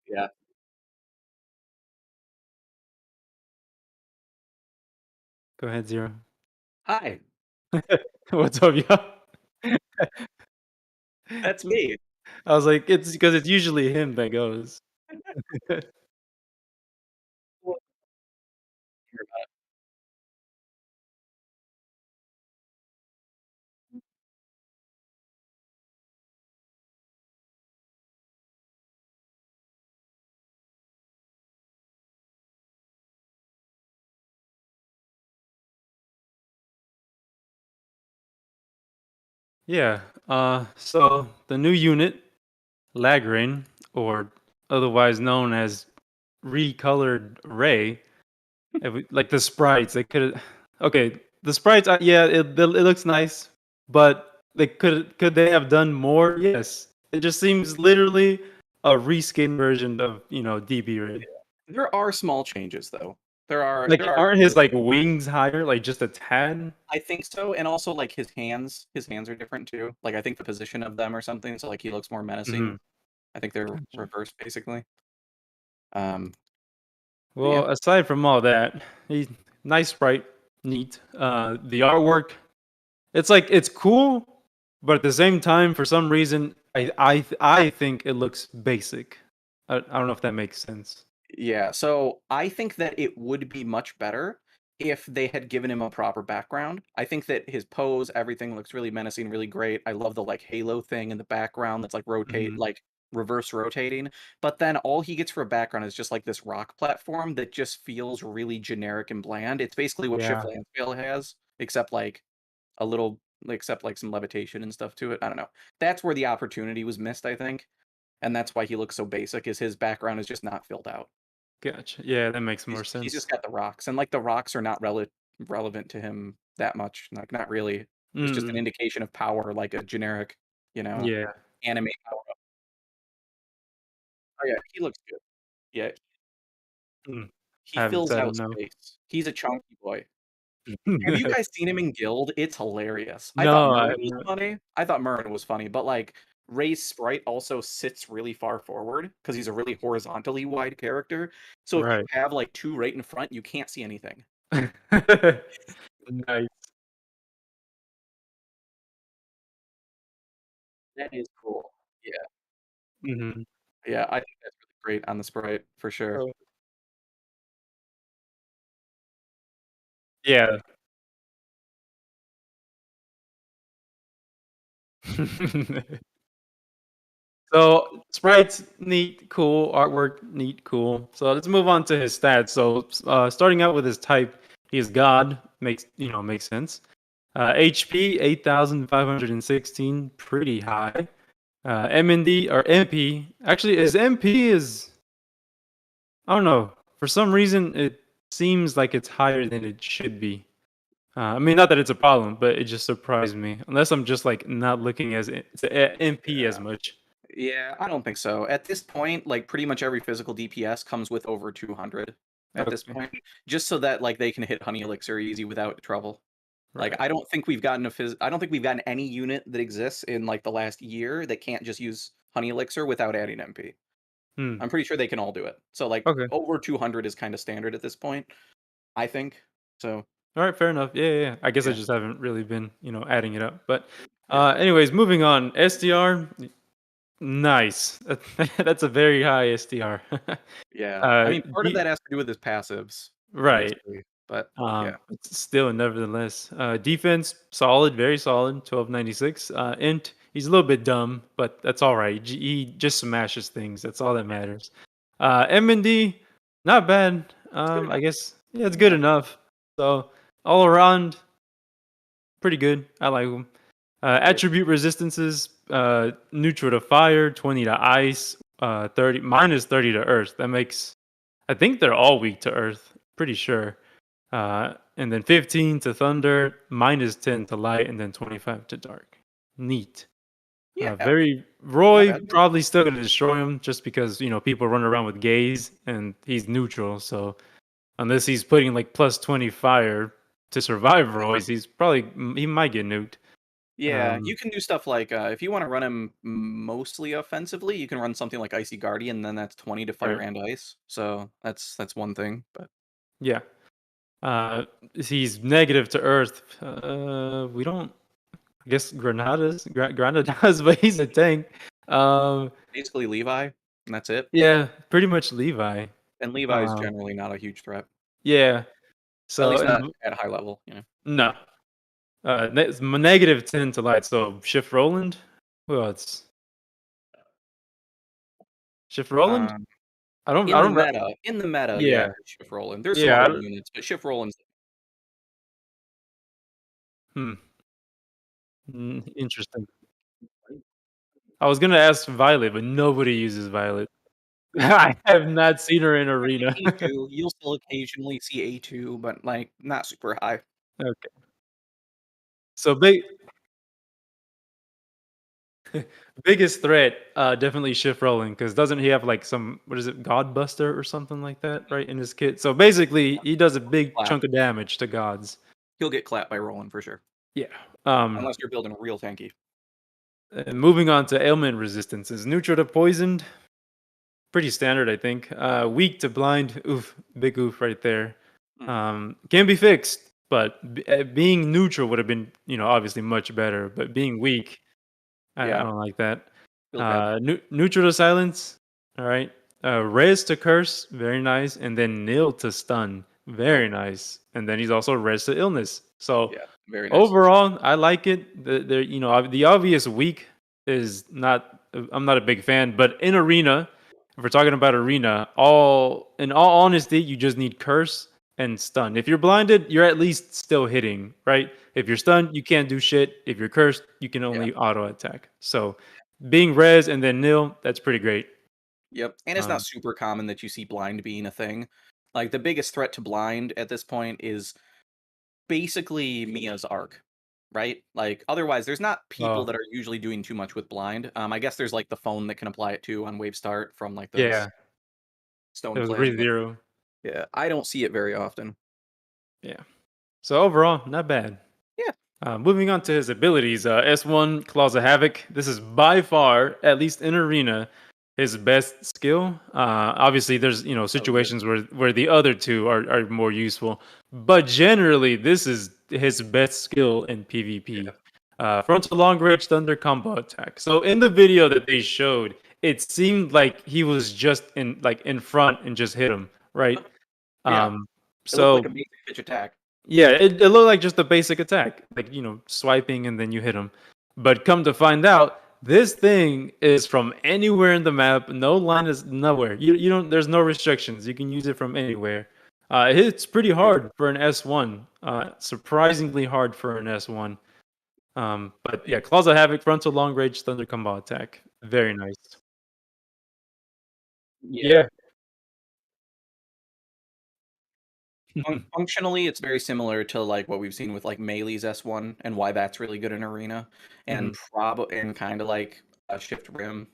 Yeah. Go ahead, Zero. Hi, What's up, yo? that's me. I was like, it's because it's usually him that goes. Well, you're not- Yeah. So the new unit, Lagrin, or otherwise known as recolored Ray, like the sprites, they could. Okay, the sprites. Yeah, it looks nice, but they could they have done more? Yes. It just seems literally a reskin version of DB yeah. Ray. There are small changes though. There are Like, there are aren't clear his like changes. wings higher, like just a tad? I think so, and also like his hands are different too. Like I think the position of them or something, so like he looks more menacing. Mhm. I think they're Gotcha. reversed basically. Um, but yeah, Well, aside from all that, he nice sprite, neat. The artwork, it's like it's cool, but at the same time, for some reason, I think it looks basic. I don't know if that makes sense. yeah. So I think that it would be much better if they had given him a proper background. I think that his pose, everything looks really menacing, really great. I love the like halo thing in the background that's Hmm. like reverse rotating. But then all he gets for a background is just like this rock platform that just feels really generic and bland. It's basically what Shift Yeah, Landscale has, except like a little except like some levitation and stuff to it. I don't know. That's where the opportunity was missed, I think. And that's why he looks so basic, is his background is just not filled out. gotcha. Yeah, that makes more He's sense. just got the rocks, and, like, the rocks are not relevant to him that much, like, not really. It's just an Mm, indication of power, like a generic, you know, yeah. anime power up. Oh, yeah, he looks good. Yeah, Mm. he I haven't fills said out no. space. He's a chunky boy. Have you guys seen him in Guild? It's hilarious. I thought No, I Merwin have was not. funny. I thought Merwin was funny, but, like, Ray's sprite also sits really far forward because he's a really horizontally wide character, so if you Right. have, like, 2 right in front, you can't see anything. Nice. That is cool. Yeah. Hmm. Yeah, I think that's really great on the Sprite, for sure. Oh, yeah. So sprites neat, cool. Artwork neat, cool. So let's move on to his stats. So starting out with his type, he is God. Makes sense. HP 8,516, pretty high. MND or MP. Actually, his MP is, I don't know. For some reason, it seems like it's higher than it should be. I mean, not that it's a problem, but it just surprised me. Unless I'm just like not looking to MP as Yeah. much Yeah, I don't think so. At this point, like, pretty much every physical DPS comes with over 200 at this Okay. point, just so that, like, they can hit Honey Elixir easy without trouble. Like, Right. I don't think we've gotten any unit that exists in, like, the last year that can't just use Honey Elixir without adding MP. Hmm. I'm pretty sure they can all do it. So, like, Okay. over 200 is kinda standard at this point, I think. So, All right. Fair enough. Yeah, yeah, yeah. I guess I yeah. just haven't really been, adding it up. But, Yeah. anyways, moving on. SDR, nice. That's a very high SDR. Yeah. I uh, mean, part of that has to do with his passives, right. mostly, but yeah. But still, nevertheless, defense solid, very solid. 1296. Int, he's a little bit dumb, but that's all right. He just smashes things. That's all that matters. M&D, not bad. It's good I enough. guess yeah, it's good Yeah. enough. So all around, pretty good. I like him. Yeah. Attribute resistances, neutral to fire, 20 to ice, 30 minus 30 to earth. That makes, I think they're all weak to earth. Pretty sure. And then 15 to thunder, minus 10 to light, and then 25 to dark. Neat. Yeah. Very Not Roy bad. probably still gonna destroy him just because people run around with gaze and he's neutral. So unless he's putting like plus 20 fire to survive Roy's, he might get nuked. Yeah, you Um, can do stuff like, if you wanna run him mostly offensively, you can run something like Icy Guardian, then that's 20 to fire right. and ice, so that's one thing, but Yeah. Uh, he's negative to Earth. We don't. I guess Granada's, but he's a tank. Um, basically Levi, and that's it, yeah, pretty much Levi. and Levi is Um, generally not a huge threat, yeah. at So least not and at high level, no, it's negative 10 to light. So Shift Roland. Who else? Shift Roland. Um, I don't. I in the don't. meta, yeah, Yeah. Shift Roland. There's some Yeah. other units, but Shift Roland's Hmm. Interesting. I was gonna ask Violet, but nobody uses Violet. I have not seen her in I think arena. A2, you'll still occasionally see A2, but, like, not super high. Okay. So biggest threat, definitely Shift Rolling, because doesn't he have like some what is it, Godbuster or something like that, right, in his kit? So basically, he does a big Clap. chunk of damage to gods. He'll get clapped by Roland for sure, Yeah. Um, unless you're building real tanky. and moving on to ailment resistances. Neutral to poisoned, pretty standard, I think. Weak to blind, oof, big oof right there. Mhm. Can be fixed, but being neutral would have been, obviously much better. But being weak, I Yeah, don't like that. feels bad. Neutral to silence. All right. Res to curse, very nice, and then nil to stun, Yep. very nice. And then he's also res to illness. So Yeah, very nice. overall, I like it. The obvious weak is not. I'm not a big fan, but in arena, if we're talking about arena, in all honesty, you just need curse and stun. If you're blinded, you're at least still hitting, right? If you're stunned, you can't do shit. If you're cursed, you can Yeah. only auto attack. So being res and then nil, that's pretty great. Yep, and it's not Um, super common that you see blind being a thing. Like, the biggest threat to blind at this point is basically Mia's arc, right? Like, otherwise, there's not people oh that are usually doing too much with blind. I guess there's, like, the phone that can apply it too on wave start from, like, those yeah, it stone was flare, but ReZero. yeah, I don't see it very often. Yeah. So overall, not bad. Yeah, Moving on to his abilities, S1 Claws of Havoc. This is by far, at least in arena, his best skill. Obviously, there's so good. situations where the other two are more useful, but generally, this is his best skill in Yeah. PvP. Frontal long range thunder combo attack. So in the video that they showed, it seemed like he was just in front and just hit him, right? Yeah, Um, it looked like a so basic pitch attack. yeah, it looked like just a basic attack, like swiping and then you hit him. But come to find out, this thing is from anywhere in the map. No line is nowhere. You don't. There's no restrictions. You can use it from anywhere. It hits pretty Yep. hard for an S1. Surprisingly hard for an S1. But yeah, Claws of Havoc, frontal long range thunder combo attack. Very nice. Yeah. Yeah. Functionally, it's very similar to, like, what we've seen with, like, Melee's S1 and why that's really good in arena, and Mhm. kinda like a Shift Rim.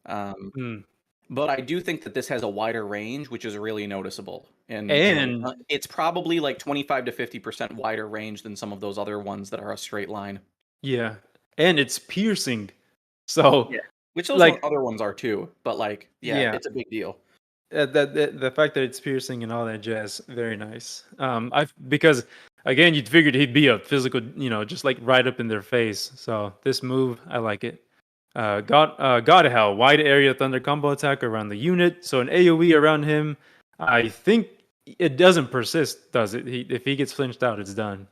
Um, Mm. but I do think that this has a wider range, which is really noticeable in And arena. It's probably, like, 25 to 50% wider range than some of those other ones that are a straight line. yeah, and it's piercing. So Yeah. Which those like other ones are too, but, like, yeah, yeah, it's a big deal. the fact that it's piercing and all that jazz, very nice. I because again, you'd figured he'd be a physical, just like right up in their face. So this move, I like it. God of Hell, wide area thunder combo attack around the unit. So an AOE around him. I think it doesn't persist, does it? If he gets flinched out, it's done.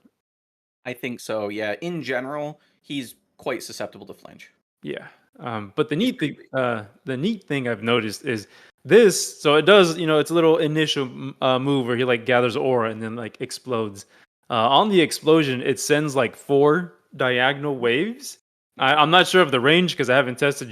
I think so, yeah. In general, he's quite susceptible to flinch. Yeah. But He's pretty weak. the neat thing I've noticed is this. So it does, it's a little initial move where he like gathers aura and then like explodes. On the explosion, it sends like 4 diagonal waves. I'm not sure of the range because I haven't tested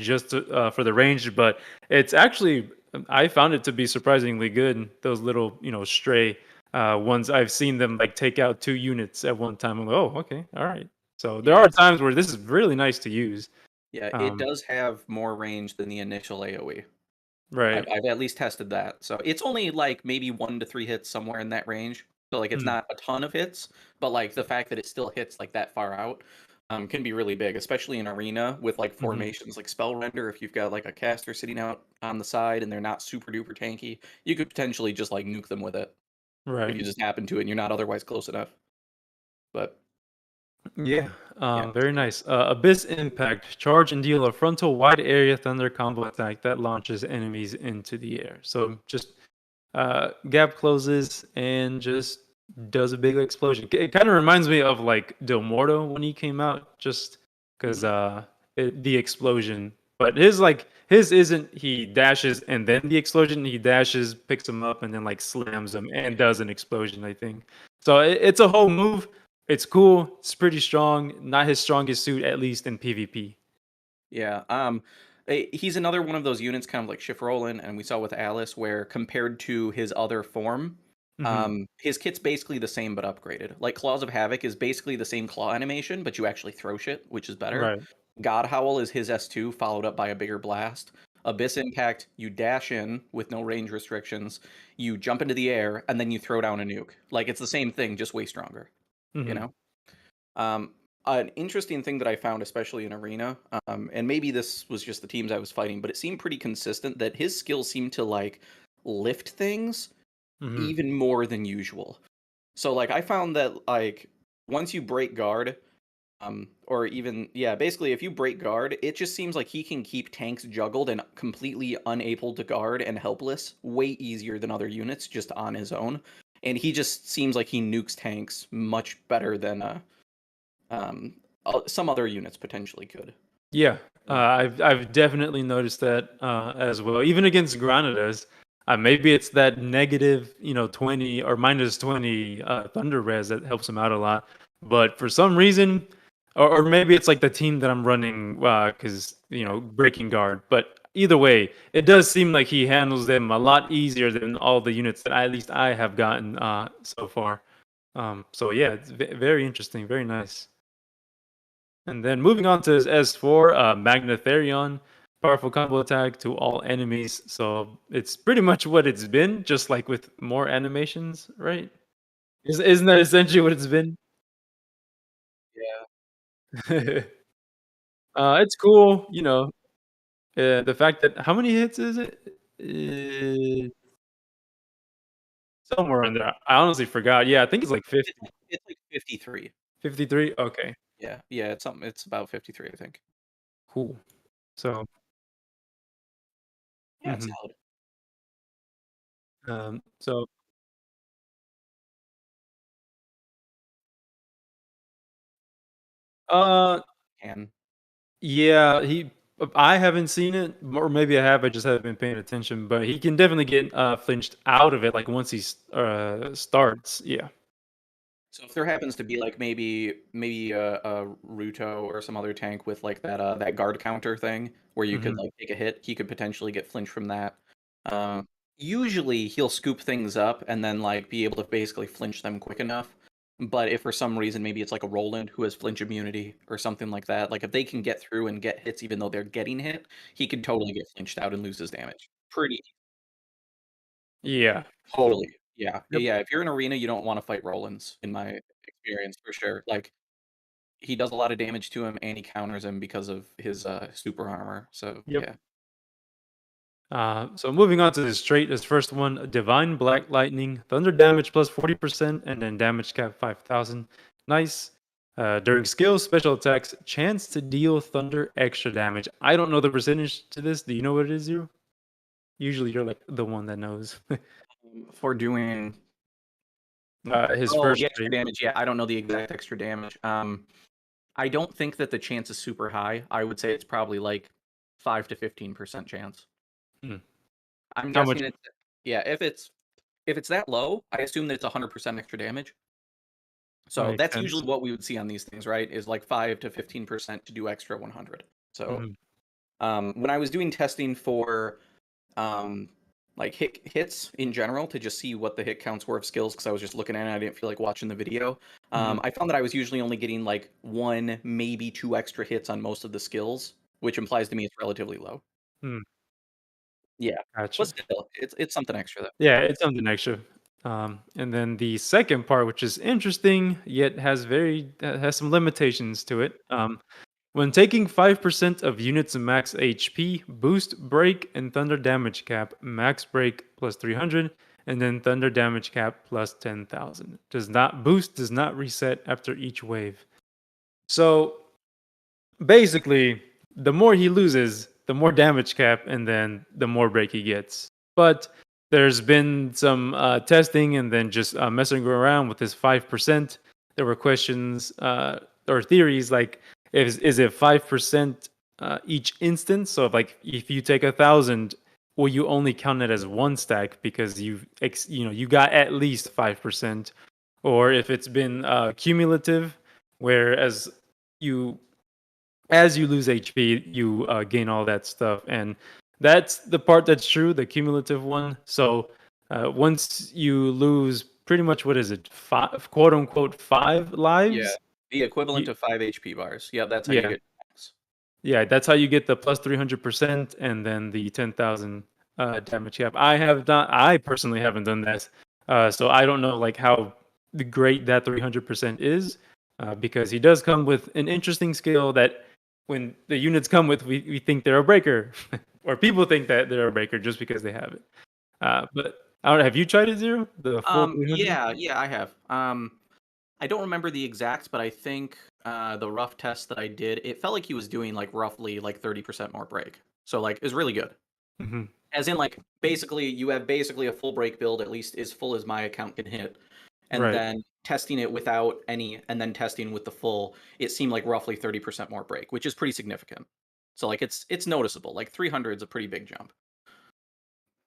for the range, but it's actually I found it to be surprisingly good. Those little, stray ones, I've seen them like take out 2 units at one time. I'm like, oh, okay, all right. So there Yeah. are times where this is really nice to use. Yeah, it Um, does have more range than the initial AoE. I've right. I've at least tested that. So it's only like maybe 1 to 3 hits somewhere in that range. So like it's Mm, not a ton of hits, but like the fact that it still hits like that far out. can be really big, especially in arena with like Hmm. formations like spell render. If you've got like a caster sitting out on the side and they're not super duper tanky, you could potentially just like nuke them with it if Right. you just happen to it and you're not otherwise close enough. But Yeah. yeah, Very nice. Abyss Impact. Charge and deal a frontal wide area thunder combo attack that launches enemies into the air. So just gap closes and just does a big explosion. It kind of reminds me of like Del Morto when he came out, just because mhm. the explosion. But his isn't he dashes and then the explosion. He dashes, picks him up, and then like slams him and does an explosion. I think so. It's a whole move. It's cool. It's pretty strong. Not his strongest suit, at least in PvP. Yeah, he's another one of those units, kind of like Shift Rollin, and we saw with Alice, where compared to his other form, Hmm. his kit's basically the same but upgraded. Like Claws of Havoc is basically the same claw animation, but you actually throw shit, which is better. Right. God Howl is his S2, followed up by a bigger blast. Abyss Impact, you dash in with no range restrictions, you jump into the air, and then you throw down a nuke. Like it's the same thing, just way stronger. You Hmm. know? Um, an interesting thing that I found, especially in Arena, and maybe this was just the teams I was fighting, but it seemed pretty consistent that his skills seemed to like lift things Hmm. even more than usual. So like I found that like once you break guard, or even yeah, basically if you break guard, it just seems like he can keep tanks juggled and completely unable to guard and helpless way easier than other units just on his own. And he just seems like he nukes tanks much better than um, some other units potentially could. Yeah, Yeah. I've definitely noticed that as well. Even against Granadas, maybe it's that negative, 20 or minus 20 Thunder Res that helps him out a lot. But for some reason, or maybe it's like the team that I'm running because breaking guard. But either way, it does seem like he handles them a lot easier than all the units that at least I have gotten so far. So yeah, it's very interesting, very nice. And then moving on to his S4, Magnetherion, powerful combo attack to all enemies. So it's pretty much what it's been, just like with more animations, right? Isn't that essentially what it's been? Yeah. It's cool, the fact that how many hits is it? Somewhere in there. I honestly forgot. Yeah, I think it's like It's like 53. 53. Okay, Yeah. Yeah, it's something it's about 53, I think. cool. So, Yeah, it's mhm. solid. So, uh, Can. yeah, I haven't seen it, or maybe I have. I just haven't been paying attention. But he can definitely get flinched out of it, like once he starts. Yeah. So if there happens to be like maybe a Ruto or some other tank with like that guard counter thing where you could Hmm. like take a hit, he could potentially get flinch from that. Uh, Usually he'll scoop things up and then like be able to basically flinch them quick enough. But if for some reason maybe it's like a Roland who has flinch immunity or something like that, like if they can get through and get hits even though they're getting hit, he could totally get flinched out and lose his damage. Pretty Yeah. totally. Yeah. Yep. Yeah, if you're in arena, you don't want to fight Rolands in my experience for sure. Like he does a lot of damage to him and he counters him because of his super armor. So Yep. yeah. So moving on to this trait, his first one, Divine Black Lightning, thunder damage plus 40%, and then damage cap 5,000. Nice. During skills, special attacks, chance to deal thunder extra damage. I don't know the percentage to this. Do you know what it is, Zero? Usually you're like the one that knows. For doing His oh the first extra trait. damage, yeah, I don't know the exact extra damage. I don't think that the chance is super high. I would say it's probably like 5 to 15% chance. Hmm. I'm How much? guessing it's yeah, if it's that low, I assume that it's 100% extra damage. So Makes that's sense. usually what we would see on these things, right? Is like 5 to 15% to do extra 100. So Mhm. when I was doing testing for um, like hits in general to just see what the hit counts were of skills because I was just looking at it. I didn't feel like watching the video. Mhm. I found that I was usually only getting like one, maybe two extra hits on most of the skills, which implies to me it's relatively low. Mm, Yeah, but gotcha. still, it's something extra though. Yeah, it's something extra. And then the second part, which is interesting yet has some limitations to it. When taking 5% of units max HP, boost, break, and thunder damage cap, max break plus 300, and then thunder damage cap plus 10,000. Does not reset after each wave. So basically, the more he loses, the more damage cap, and then the more break he gets. But there's been some testing and then just messing around with this 5%. There were questions or theories like, is it 5% each instance? So if you take 1,000, will you only count it as one stack because you got at least 5%, or if it's been cumulative, whereas you as you lose HP, you gain all that stuff, and that's the part that's true, the cumulative one. So once you lose, pretty much what is it, five, quote unquote, five Yeah, lives? the equivalent You, of 5 HP bars. Yeah, that's how you yeah, get max. yeah, that's how you get the plus 300%, and then the 10,000 damage cap. I personally haven't done that, so I don't know like how great that 300% is, because he does come with an interesting skill that when the units come with, we think they're a breaker, or people think that they're a breaker just because they have it. But I don't know, have you tried it, Zero? The full 300? Yeah, I have. I don't remember the exacts, but I think the rough test that I did, it felt like he was doing like roughly like 30% more break. So like it was really good. Hmm. As in like basically you have basically a full break build, at least as full as my account can hit. And Right. then testing it without any and then testing with the full, it seemed like roughly 30% more break, which is pretty significant. So like it's noticeable. Like 300 is a pretty big jump.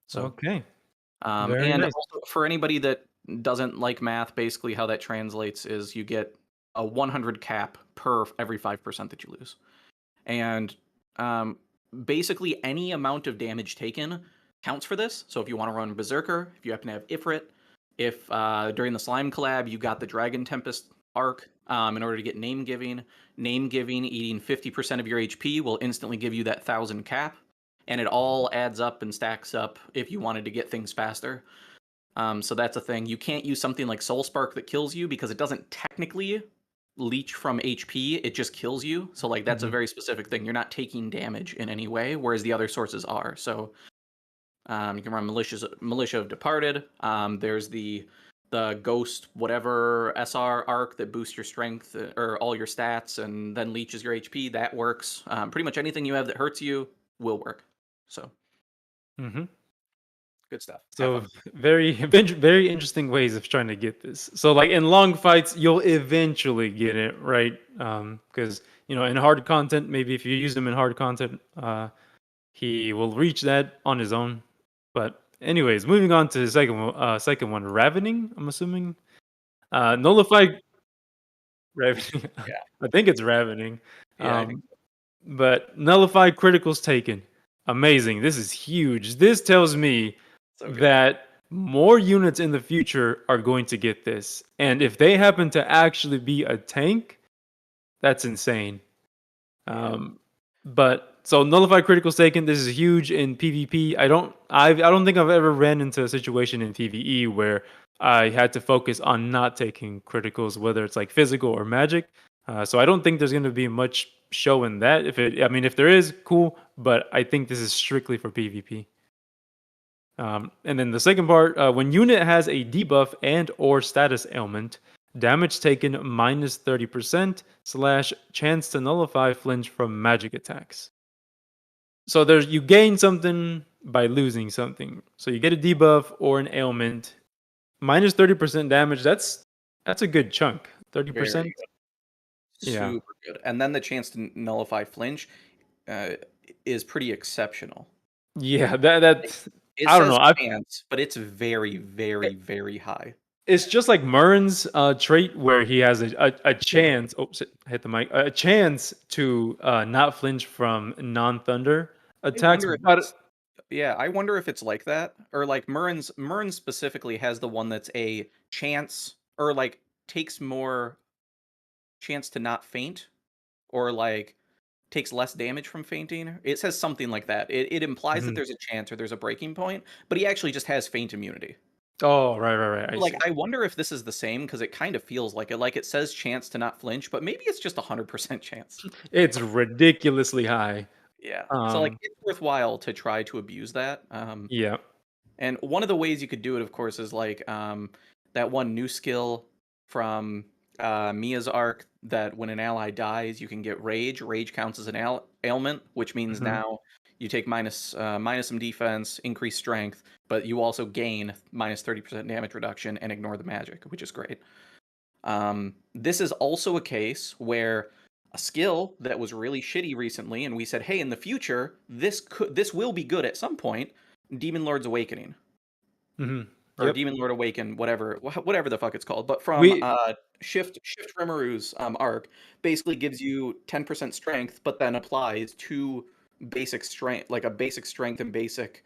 So Okay. Very and nice. also for anybody that doesn't like math, basically how that translates is you get a 100 cap per every 5% that you lose. And um, basically any amount of damage taken counts for this. So if you want to run Berserker, if you happen to have Ifrit, if during the Slime collab you got the Dragon Tempest arc in order to get name giving eating 50% of your HP will instantly give you that 1,000 cap. And it all adds up and stacks up if you wanted to get things faster. So that's a thing. You can't use something like Soul Spark that kills you because it doesn't technically leech from HP. It just kills you. So like that's a Hmm. very specific thing. You're not taking damage in any way, whereas the other sources are. So you can run Militia of Departed. There's the Ghost whatever SR arc that boosts your strength or all your stats and then leeches your HP. That works. Pretty much anything you have that hurts you will work. So Hmm. good stuff. Have So fun. very interesting ways of trying to get this. So like in long fights, you'll eventually get it right, because in hard content, maybe if you use him in hard content, he will reach that on his own. But anyways, moving on to the second one, ravening. I'm assuming nullify ravening. Yeah, I think it's ravening. yeah, I think Um, but nullify criticals taken. Amazing. This is huge. This tells me so good. that more units in the future are going to get this. And if they happen to actually be a tank, that's insane. Yeah. But so nullify criticals taken. This is huge in PvP. I don't think I've ever ran into a situation in PvE where I had to focus on not taking criticals, whether it's like physical or magic. So I don't think there's going to be much show in that. I mean, if there is, cool. But I think this is strictly for PvP. And then the second part, when unit has a debuff and or status ailment, damage taken minus 30% slash chance to nullify flinch from magic attacks. So you gain something by losing something. So you get a debuff or an ailment, minus 30% damage. That's a good chunk. Very 30%. good. Yeah. Super good. And then the chance to nullify flinch uh, is pretty exceptional. Yeah, Like, that it I don't know. says I chance, but it's very, very, very high. It's just like Murren's trait where he has a chance. Oh, hit the mic. A chance to not flinch from non-thunder I attacks, wonder if but it's yeah, I wonder if it's like that. Or like Murren specifically has the one that's a chance or like takes more chance to not faint or like takes less damage from fainting. It says something like that. It implies that mhm. there's a chance or there's a breaking point, but he actually just has faint immunity. Oh, right. I Like, see. I wonder if this is the same because it kind of feels like it. Like, it says chance to not flinch, but maybe it's just 100% chance. It's ridiculously high. Yeah. So, like, Um, it's worthwhile to try to abuse that. yeah. And one of the ways you could do it, of course, is like that one new skill from Mia's arc that when an ally dies, you can get rage. Rage counts as an ailment, which means Mhm. now you take minus some defense, increase strength, but you also gain minus 30% damage reduction and ignore the magic, which is great. This is also a case where a skill that was really shitty recently, and we said, hey, in the future, this will be good at some point. Demon Lord's Awakening Mhm. or Yep. Demon Lord Awaken, whatever the fuck it's called. But from We Shift Rimmeru's arc, basically gives you 10% strength, but then applies two basic strength, like a basic strength and basic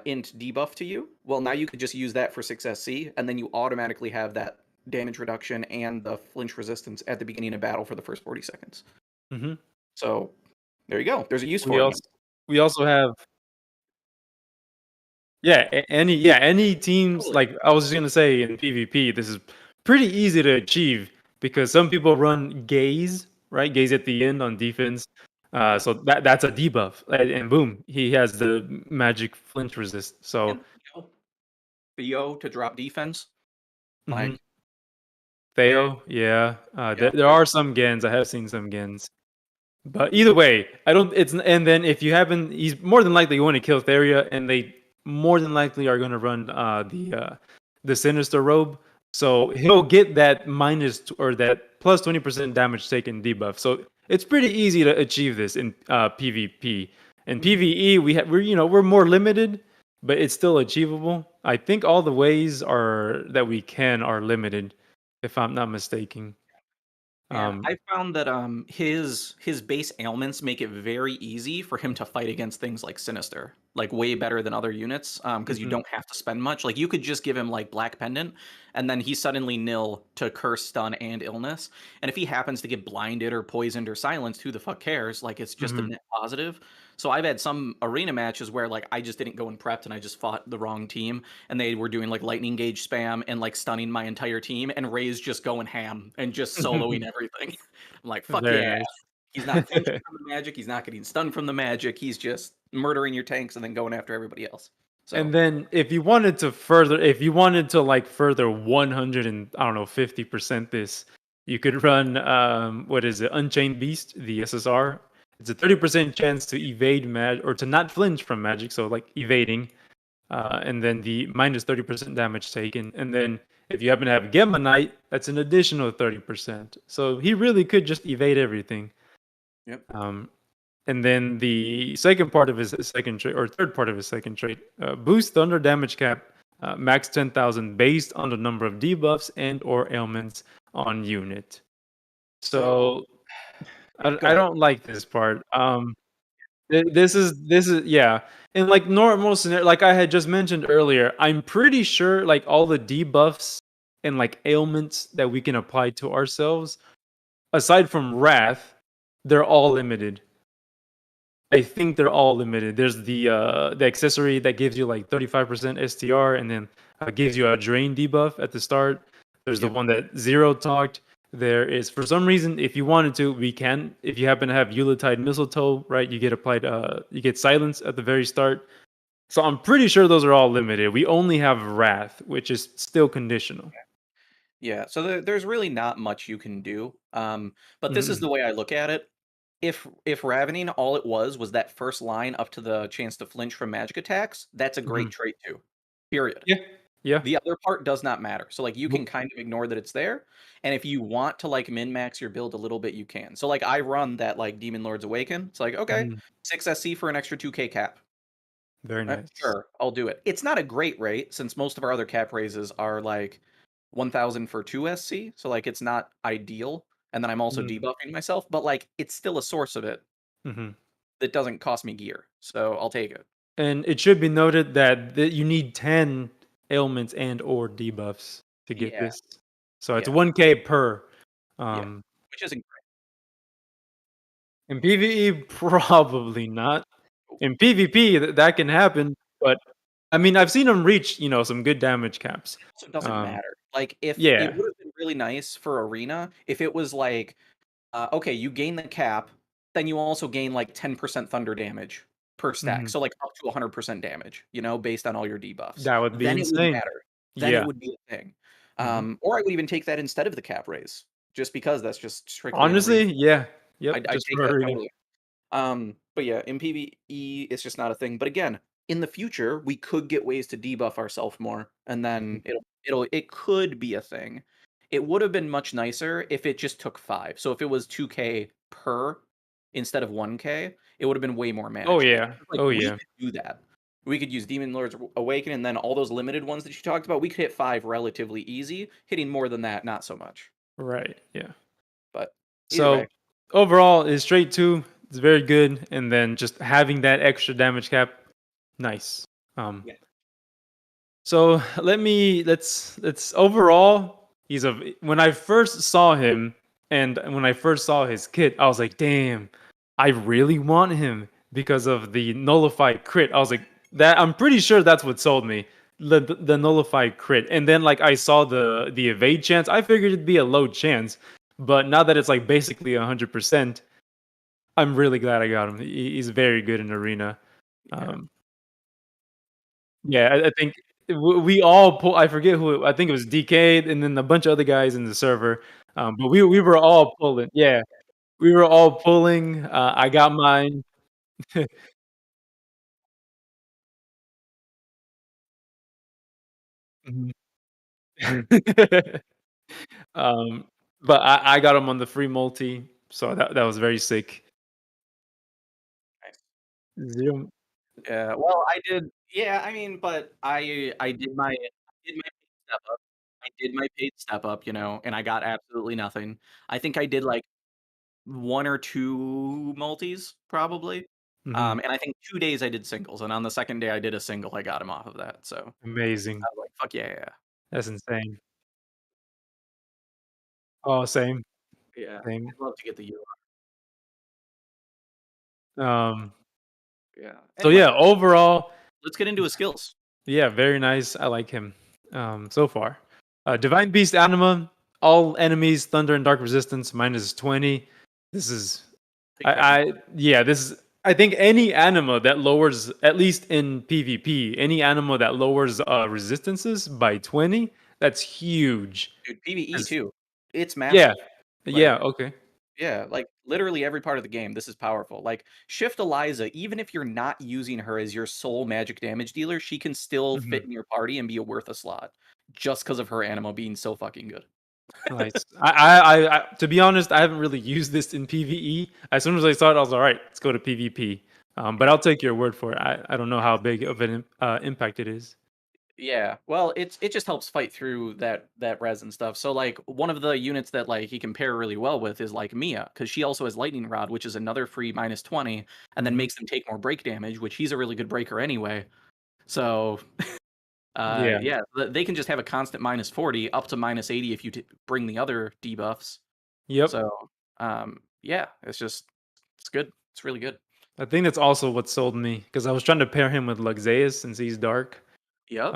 int debuff to you. Well, now you could just use that for 6SC, and then you automatically have that damage reduction and the flinch resistance at the beginning of battle for the first 40 seconds. mhm. So there you go. There's a use We for it now. also we also have yeah, any teams Totally. like I was just gonna say in PvP, this is pretty easy to achieve because some people run gaze, right? Gaze at the end on defense. Yeah. So that's a debuff, and boom, he has the magic flinch resist. So And Theo to drop defense. mhm. Like, Theo, yeah, yeah, there there's are some gens. I have seen some gens. But either way, I don't. It's and then if you haven't, he's more than likely going to kill Theria, and they more than likely are going to run the Sinister Robe. So he'll get that or that plus 20% damage taken debuff. So it's pretty easy to achieve this in PvP. In mhm. PvE, we're more limited, but it's still achievable. I think all the ways are that we can are limited, if I'm not mistaken. And Um, I found that his base ailments make it very easy for him to fight against things like Sinister, like way better than other units, because you mhm, don't have to spend much. Like you could just give him like Black Pendant, and then he's suddenly nil to curse, stun, and illness. And if he happens to get blinded or poisoned or silenced, who the fuck cares? Like it's just a mhm. net positive. So I've had some arena matches where like I just didn't go and prepped and I just fought the wrong team and they were doing like lightning gauge spam and like stunning my entire team and Ray's just going ham and just soloing everything. I'm like, fuck Very yeah. nice. He's not flinching from the magic, he's not getting stunned from the magic, he's just murdering your tanks and then going after everybody else. And So then if you wanted to like further 100 and I don't know 50% this, you could run what is it, Unchained Beast, the SSR. It's a 30% chance to evade mag or to not flinch from magic, so like evading, and then the minus 30% damage taken. And then if you happen to have Gemma Knight, that's an additional 30%. So he really could just evade everything. yep. Um, and then the second part of his second trait, or third part of his second trait, boost thunder damage cap, max 10,000 based on the number of debuffs and or ailments on unit. So So yeah, go I ahead. don't like this part. This is yeah. In like normal scenario, like I had just mentioned earlier, I'm pretty sure like all the debuffs and like ailments that we can apply to ourselves, aside from Wrath, they're all limited. I think they're all limited. There's the accessory that gives you like 35% STR and then gives you a drain debuff at the start. There's the Yep. one that Zero talked. There is for some reason, if you wanted to, we can. If you happen to have Yuletide Mistletoe, right, you get silence at the very start. So I'm pretty sure those are all limited. We only have Wrath, which is still conditional. Yeah, so there's really not much you can do. But this is Mm-mm. the way I look at it. If Ravening all it was that first line up to the chance to flinch from magic attacks, that's a great Mhm. trait too. Period. Yeah, yeah. The other part does not matter. So like you can Nope. kind of ignore that it's there, and if you want to like min max your build a little bit, you can. So like I run that like Demon Lord's Awaken. It's like okay, Mhm. 6 SC for an extra 2K cap. Very nice. Sure, I'll do it. It's not a great rate since most of our other cap raises are like 1,000 for 2 SC, so like it's not ideal. And then I'm also Mhm. debuffing myself, but like it's still a source of it Mhm. that doesn't cost me gear, so I'll take it. And it should be noted that you need 10 ailments and or debuffs to get Yeah, this. So it's yeah, 1k per. yeah. Um, Which isn't in PvE, probably not. great. In PvP, that can happen, but I mean, I've seen him reach, some good damage caps. So it doesn't Um, matter. Like, if it yeah. would have been really nice for Arena if it was like, okay, you gain the cap, then you also gain like 10% thunder damage per stack. Mhm. So like up to 100% damage, based on all your debuffs. That would be Then it would insane. matter. Then it Yeah. would be a thing. Mhm. Or I would even take that instead of the cap raise, just because that's just strictly an Arena. Honestly, yeah. Yep, I'd just take for that arena. totally. But yeah, in PvE, it's just not a thing. But again, in the future, we could get ways to debuff ourselves more, and Mhm. then it could be a thing. It would have been much nicer if it just took 5. So if it was 2k per instead of 1k, it would have been way more Oh, manageable. yeah. Like Oh, we yeah. could do that. We could use Demon Lord's Awaken, and then all those limited ones that you talked about, we could hit 5 relatively easy. Hitting more than that, not so much. Right, yeah. But either way, So, overall, his straight 2 is very good, and then just having that extra damage cap, nice. Um yeah, So let's overall he's a when I first saw him and when I first saw his kit, I was like, damn, I really want him because of the nullified crit. I was like, that I'm pretty sure that's what sold me. The nullified crit. And then like I saw the evade chance, I figured it'd be a low chance. But now that it's like basically 100%, I'm really glad I got him. He's very good in arena. yeah. Um, yeah, I think we all pull I forget who I think it was DK and then a bunch of other guys in the server, but we were all pulling. Yeah, we were all pulling, I got mine. Mhm. Um, but I got him on the free multi, so that was very sick. Nice. 0. Yeah, well, I did yeah, I mean, but I did my paid step up. I did my paid step up, and I got absolutely nothing. I think I did, like, 1 or 2 multis, probably, Mhm. and I think 2 days I did singles, and on the 2nd day I did a single, I got him off of that, so I Amazing. was like, "Fuck yeah." That's insane. Oh, same, Yeah, same. I'd love to get the U. Um, Yeah. so Anyway, yeah, overall, let's get into his skills. yeah, very nice. I like him so far. Divine Beast Anima, all enemies, Thunder and Dark Resistance, -20. This is, Big fucking boy. yeah, this is, I think any anima that lowers, at least in PvP, any anima that lowers resistances by 20, that's huge. Dude, PvE 'Cause- too. It's Yeah, massive. yeah, Like okay. Yeah, like literally every part of the game, this is powerful. Like Shift Eliza, even if you're not using her as your sole magic damage dealer, she can still Mhm. fit in your party and be a worth a slot just because of her animo being so fucking good. Nice. To be honest, I haven't really used this in PvE. As soon as I saw it, I was all right. Let's go to PvP. But Yeah. I'll take your word for it. I don't know how big of an impact it is. Yeah. Well, it just helps fight through that res and stuff. So like one of the units that like he can pair really well with is like Mia, because she also has Lightning Rod, which is another free -20, and then Hmm. makes them take more break damage, which he's a really good breaker anyway. So Yeah. yeah, they can just have a constant -40 up to -80 if you bring the other debuffs. Yep. So, yeah, it's good. It's really good. I think that's also what sold me because I was trying to pair him with Luxeus since he's dark. Yep,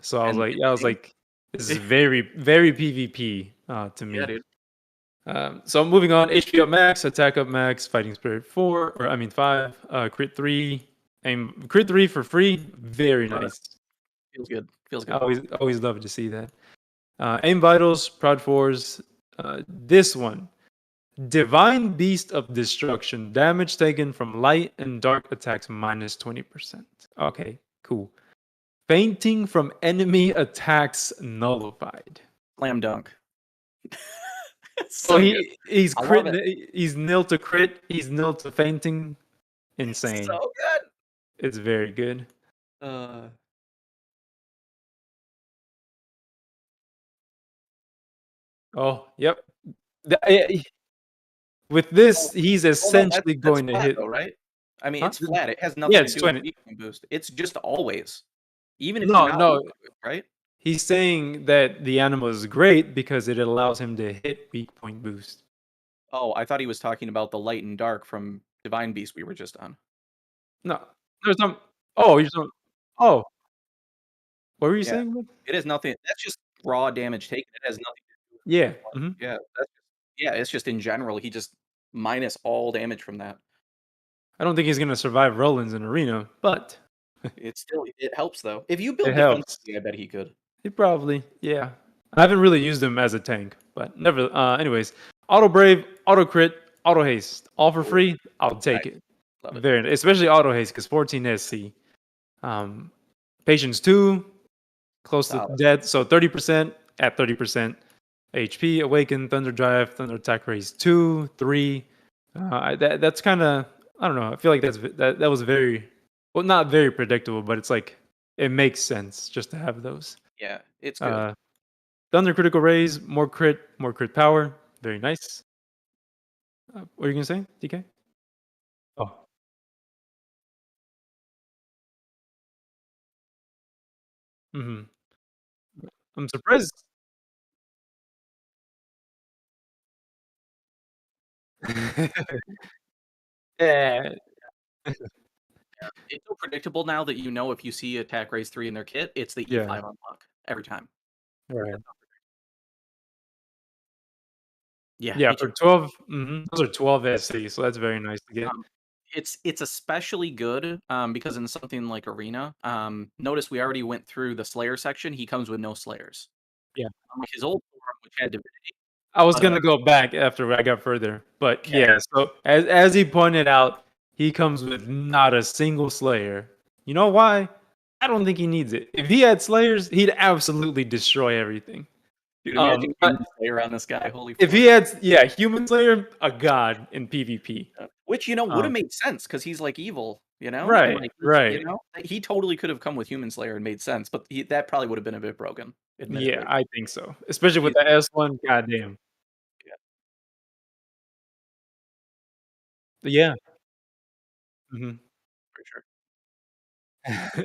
So I was and like, it yeah, I was stings. like, this is very, very PvP to Yeah, me. dude. So moving on, HP up max, attack up max, fighting spirit 4, or I mean 5, crit 3, aim crit 3 for free. Very Love it. nice. Feels good. Feels I good. always love to see that. Aim vitals, prod fours. This one, divine beast of destruction, damage taken from light and dark attacks -20%. Okay, cool. Fainting from enemy attacks nullified. Slam dunk. It's Oh, so good. I love it. he's nil to crit, he's nil to fainting. It's Insane. so good. It's very good. Uh, Oh, yep. With oh, this, he's well, no, that's essentially that's going to flat hit. though, right? I mean, Huh? it's flat. It has Yeah, nothing to it's do with 20. weak point boost. It's just always, even if you're No, not no. weak point boost, right? He's saying that the animal is great because it allows him to hit weak point boost. Oh, I thought he was talking about the light and dark from Divine Beast we were just on. No, there's some. Oh, you're talking. Oh. What were you Yeah. saying? It has nothing that's just raw damage taken, it has nothing to do with Yeah. what Mhm. yeah, that's just yeah, it's just in general, he just minus all damage from that. I don't think he's gonna survive Rollins in Arena, but It helps though. If you it build helps. defensively, I bet he could. He probably, yeah. I haven't really used him as a tank, but never. Anyways, auto brave, auto crit, auto haste, all for Ooh, free. I'll take nice. it. Love it. Very, especially auto haste because 14 SC. Um, patience 2, close to Solid. death, so 30% at 30% HP. Awaken, thunder drive, thunder attack raise 2, 3. That's kind of, I don't know. I feel like that was very, well, not very predictable, but it's like it makes sense just to have those. Yeah, it's good. Uh, Thunder critical raise, more crit power. Very nice. What are you gonna say, DK? Oh. Mhm. I'm surprised. Yeah. It's so predictable now that you know if you see attack raise 3 in their kit, it's the Yeah. E5 unlock every time. Right. Yeah, Yeah, me for too. 12, those are 12 SC, so that's very nice to get. Um, it's especially good, because in something like Arena, notice we already went through the Slayer section, he comes with no Slayers. Yeah. Unlike his old form, which had Divinity, I was but, gonna go back after I got further, but 'kay, yeah, so as he pointed out, he comes with not a single Slayer. You know why? I don't think he needs it. If he had Slayers, he'd absolutely destroy everything. dude, imagine But Human Slayer on this guy, holy if he fuck. had, yeah, Human Slayer, a god in PvP. Which, would've Um, made sense because he's, like, evil, and, right, like, right. he totally could have come with Human Slayer and made sense, but that probably would have been a bit broken, Yeah, admittedly. I think so. Especially with He's the S1, goddamn. yeah, Yeah. Mhm. for sure.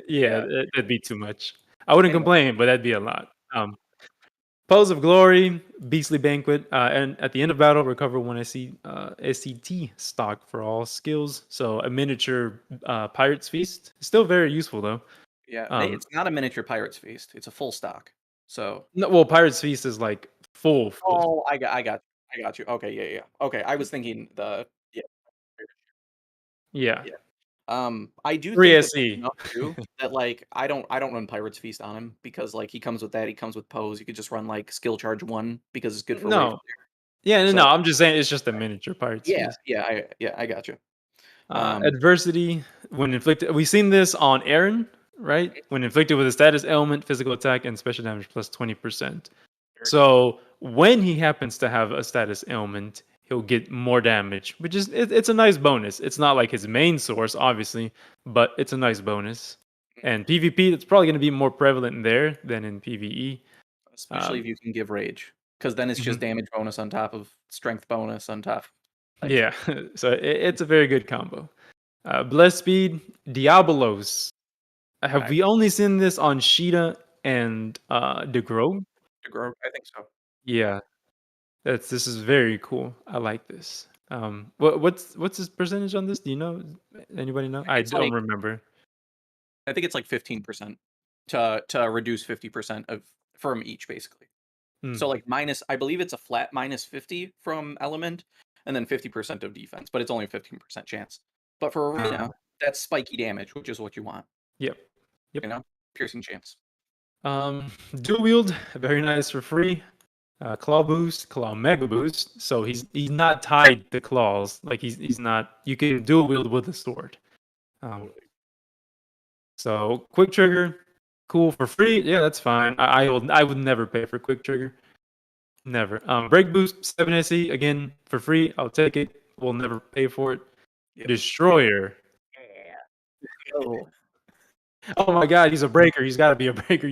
Yeah, Yeah, that'd be too much. I wouldn't anyway, complain, but that'd be a lot. Pose of Glory, Beastly Banquet, and at the end of battle, recover one SCT stock for all skills. So a miniature Pirate's Feast. Still very useful though. yeah, they Um, it's not a miniature Pirate's Feast, it's a full stock, so no, well, Pirate's Feast is like full. oh, I got you, okay, yeah, yeah, okay, I was thinking yeah, Yeah, yeah. I do free think that that's SC. enough too, that, like, I don't run Pirate's Feast on him because, like, he comes with that, he comes with Pose, you could just run, like, Skill Charge 1 because it's good for wave No, clear, yeah, no, no. so I'm just saying it's just a miniature Pirate's yeah, Feast. I got you. Um, Adversity when inflicted. We've seen this on Aaron, right? When inflicted with a status ailment, physical attack, and special damage plus 20%. very good. So when he happens to have a status ailment, he'll get more damage, which is it's a nice bonus. It's not like his main source, obviously, but it's a nice bonus. And PvP, it's probably going to be more prevalent there than in PvE. Especially Um, if you can give rage, because then it's just mhm. damage bonus on top of strength bonus on top type Yeah, shit. so it's a very good combo. Bless speed, Diabolos. Have Nice. we only seen this on Sheeta and DeGro? To grow, I think so. Yeah, this is very cool. I like this. What's his percentage on this? Do you know? Anybody know? I It's don't like remember. I think it's like 15% to reduce 50% of from each, basically. So, Mm. like, minus I believe it's a flat minus 50 from element, and then 50% of defense, but it's only a 15% chance. But for Uh, arena, that's spiky damage, which is what you want, yep, you yep. know? Piercing chance. Dual wield, very nice for free. Claw boost, claw mega boost. So he's not tied to claws. Like he's not. You can dual wield with a sword. Um, Totally. so quick trigger, cool for free. Yeah, that's fine. I would never pay for quick trigger. Never. Break boost 7 SE again for free. I'll take it. We'll never pay for it. Yep. Destroyer. Yeah. Oh. Oh my god, he's a breaker. He's got to be a breaker.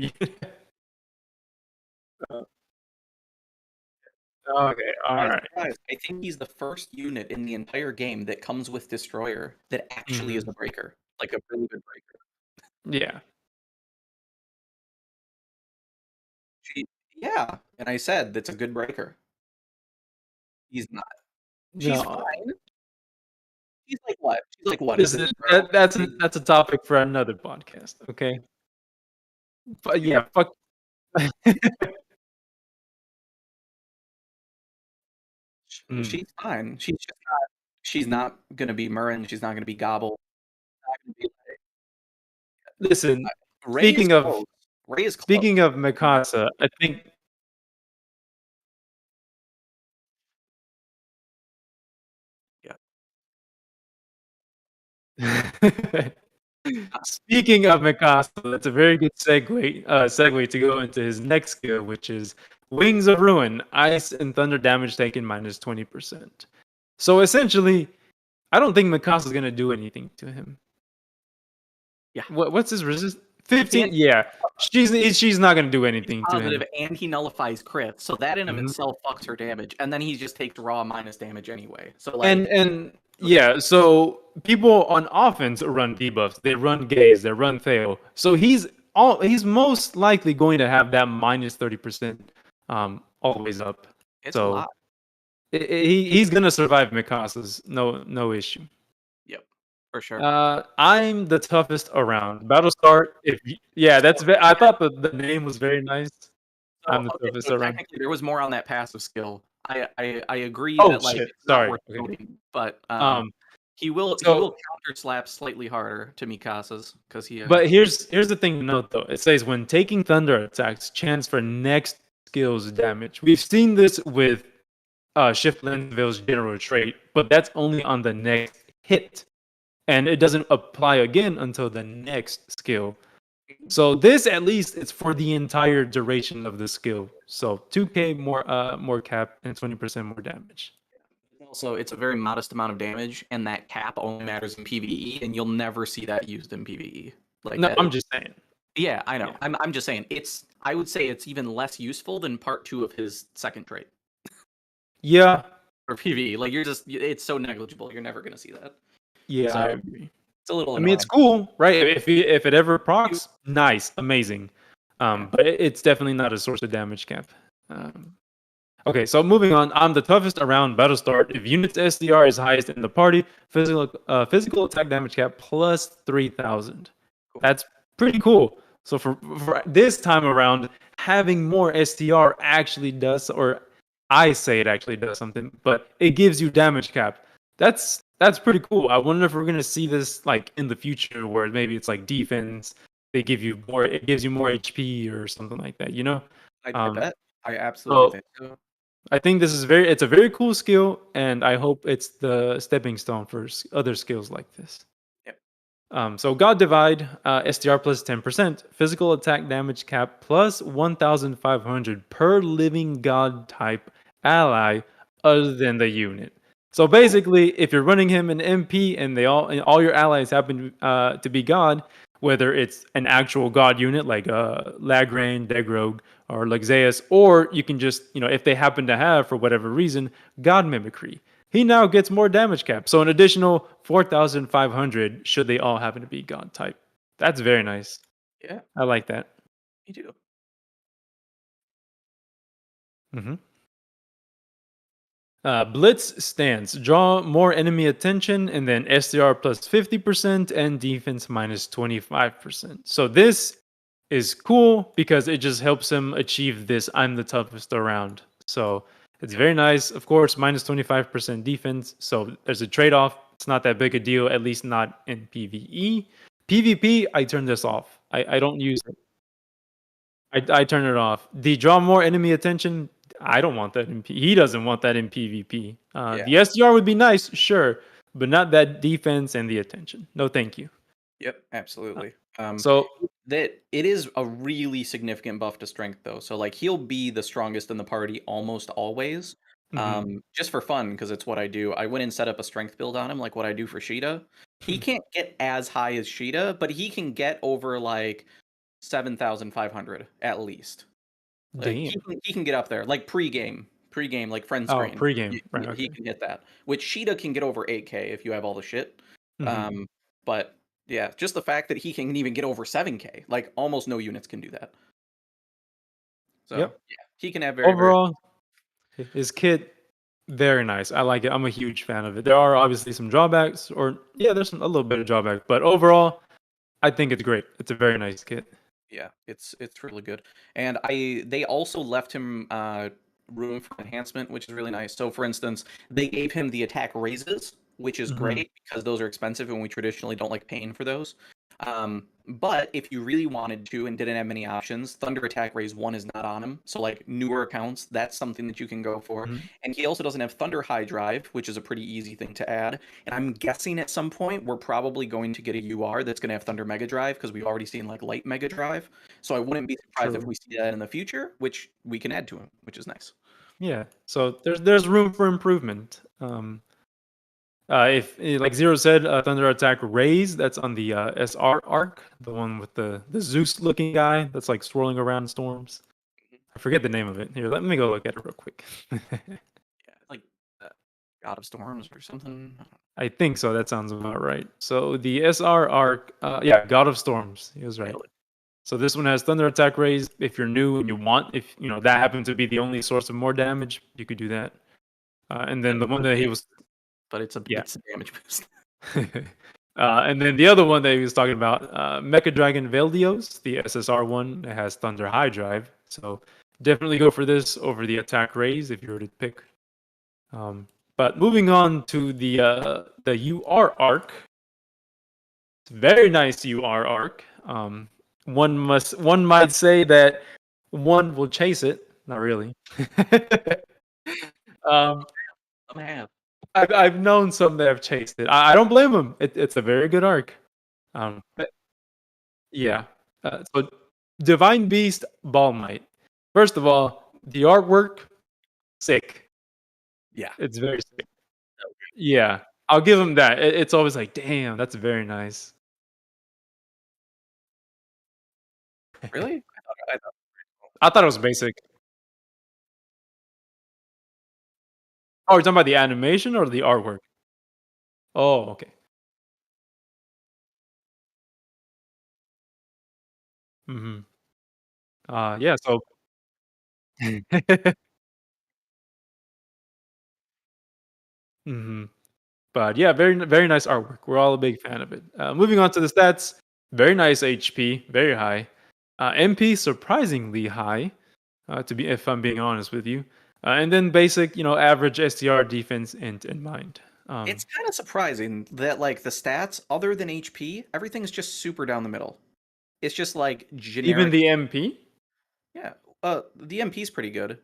Okay, all Surprise, right. surprise. I think he's the first unit in the entire game that comes with Destroyer that actually is Mhm. a breaker, like a really good breaker. Yeah. She yeah, and I said that's a good breaker. He's not. She's No. fine. She's like what? She's like what? Is it Listen, bro? that's a topic for another podcast. Okay. Yeah, fuck. Mm. She's fine. She's not gonna be Murrin, she's not gonna be Gobble, not gonna be Listen, Ray is speaking of close. Ray is close. speaking of Mikasa, I think Yeah. speaking of Mikasa, that's a very good segue to go into his next skill, which is Wings of Ruin, Ice and Thunder damage taken minus 20%. So essentially, I don't think Mikasa's gonna do anything to him. Yeah. What's his resist? And 15? Yeah. She's not gonna do he's anything to positive him. and he nullifies crits, so that in of Mhm. itself fucks her damage, and then he just takes raw minus damage anyway. So, like, And okay. yeah, so people on offense run debuffs. They run gaze, they run fail. So he's most likely going to have that minus 30% always up. It's a So lot. he's gonna survive Mikasa's no issue. Yep, for sure. I'm the toughest around. Battle start. Yeah, So, I thought the name was very nice. I'm the okay, toughest so around. technically there was more on that passive skill. I agree Oh that, like, shit! it's not Sorry. worth Okay. noting, but, Um. he will So counter slap slightly harder to Mikasa's because he, But here's the thing to note though. It says when taking thunder attacks, chance for next skill's damage. We've seen this with Shift Lensville's general trait, but that's only on the next hit. And it doesn't apply again until the next skill. So this at least it's for the entire duration of the skill. So 2k more cap and 20% more damage. also it's a very modest amount of damage, and that cap only matters in PvE, and you'll never see that used in PvE. Like, No, I'm just saying. yeah, I Yeah. know. I'm just saying I would say it's even less useful than part 2 of his second trait Yeah. for PvE. Like, it's so negligible, you're never gonna see that. Yeah, I So, agree. it's a little I mean, it's annoying. cool, right? If it ever procs, nice, amazing. Yeah. But it's definitely not a source of damage cap. Um, okay, so moving on. I'm the toughest around battle start. If units SDR is highest in the party, physical attack damage cap plus 3,000. Cool. That's pretty cool. So for this time around, having more SDR actually does, or I say it actually does something, but it gives you damage cap. That's pretty cool. I wonder if we're gonna see this like in the future, where maybe it's like defense. They give you more. It gives you more HP or something like that. You know. I Um, bet. I absolutely so think so. I think this is it's a very cool skill, and I hope it's the stepping stone for other skills like this. Yep. So God Divide, SDR plus 10%, physical attack damage cap plus 1,500 per living God type ally other than the unit. So Cool. basically, if you're running him in MP and all your allies happen to be God, whether it's an actual God unit like Lagrain, Degrogue, or Lexaeus, or you can just, if they happen to have, for whatever reason, God Mimicry, he now gets more damage cap. So an additional 4,500 should they all happen to be God type. That's very nice. Yeah, I like that. me too. hmm Blitz stance. Draw more enemy attention and then SDR plus 50% and defense minus 25%. So this is cool because it just helps him achieve this I'm the toughest around. So it's Yep. very nice. Of course, minus 25% defense. So there's a trade off. It's not that big a deal, at least not in PvE. PvP, I turn this off. I don't use it. I turn it off. The draw more enemy attention. I don't want that in He doesn't want that in PvP. Yeah. The SDR would be nice, sure, but not that defense and the attention. No, thank you. Yep, Uh, absolutely. So, That it is a really significant buff to strength though. So, like, he'll be the strongest in the party almost always. mhm, Just for fun, because it's what I do. I went and set up a strength build on him, like what I do for Sheeta. He can't get as high as Sheeta, but he can get over like 7,500 at least. Like, damn. he can get up there, like pregame, like friend Oh, screen. pregame, right? He Okay. can hit that. Which Sheeta can get over 8K if you have all the shit. hmm Um, but yeah, just the fact that he can even get over 7K, like almost no units can do that. So Yep. yeah, he can have very, very. Overall, his kit very nice. I like it. I'm a huge fan of it. There are obviously some drawbacks, or yeah, there's a little bit of drawback, but overall, I think it's great. It's a very nice kit. Yeah, it's really good. And I they also left him room for enhancement, which is really nice. So for instance, they gave him the attack raises, which is Mhm. great because those are expensive and we traditionally don't like paying for those. But if you really wanted to and didn't have many options, Thunder Attack Raise 1 is not on him. So like newer accounts, that's something that you can go for. Mhm. And he also doesn't have Thunder High Drive, which is a pretty easy thing to add. And I'm guessing at some point we're probably going to get a UR that's going to have Thunder Mega Drive because we've already seen like Light Mega Drive. So I wouldn't be surprised if True. we see that in the future, which we can add to him, which is nice. Yeah. So there's room for improvement. If like Zero said, Thunder Attack Raise, that's on the SR arc, the one with the Zeus looking guy that's like swirling around in storms. I forget the name of it. Here, let me go look at it real quick. Yeah, like uh, God of Storms or something. I think so. That sounds about right. So the SR arc, yeah, God of Storms. He was right. Nailed it. So this one has Thunder Attack Raise. If you're new and you want, if you know that happened to be the only source of more damage, you could do that. And then the one The that he damage, was, but yeah. it's a damage boost. And then the other one that he was talking about, Mecha Dragon Veldios, the SSR one, it has Thunder High Drive. So definitely go for this over the Attack Raise if you were to pick. Um, but moving on to the UR arc, it's a very nice UR arc. One might say that one will chase it. Not really. um, I'm half. I've known some that have chased it. I don't blame them. It's a very good arc. But yeah. So Divine Beast Ball Might. First of all, the artwork sick. Yeah. It's very sick. Yeah, I'll give him that. It's always like, damn, that's very nice. Really? I thought I thought it was basic. Oh, you're talking about the animation or the artwork? Oh, okay. Mhm. Yeah, so Mhm. But yeah, very nice artwork. We're all a big fan of it. Moving on to the stats, very nice HP, very high. MP surprisingly high, to be if I'm being honest with you. And then basic, average STR defense in mind. it's kind of surprising that like the stats, other than HP, everything's just super down the middle. It's just like Even generic. the MP. Yeah. The MP's pretty good.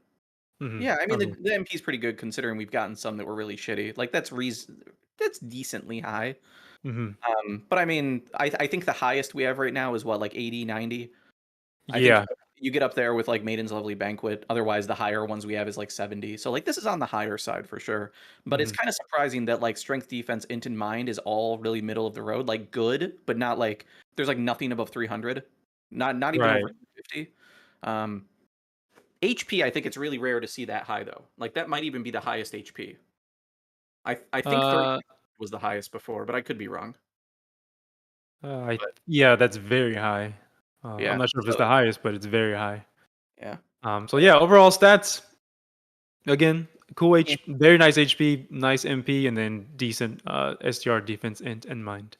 Mhm. Yeah, I mean Okay. the MP's pretty good considering we've gotten some that were really shitty. Like that's decently high. Mhm. But I mean, I think the highest we have right now is what, like 80, 90. I think Yeah. you get up there with like Maiden's Lovely Banquet. Otherwise, the higher ones we have is like 70. So like this is on the higher side for sure. But it's Mhm. kind of surprising that like strength defense int and mind is all really middle of the road, like good, but not like there's like nothing above 300. Not even over Right. 250. Um HP, I think it's really rare to see that high though. Like that might even be the highest HP. I think 30 Uh, was the highest before, but I could be wrong. I But yeah, that's very high. I'm yeah, not sure if it's so the highest, but it's very high. yeah. So yeah, overall stats again, cool very nice HP, nice MP, and then decent STR defense and mind.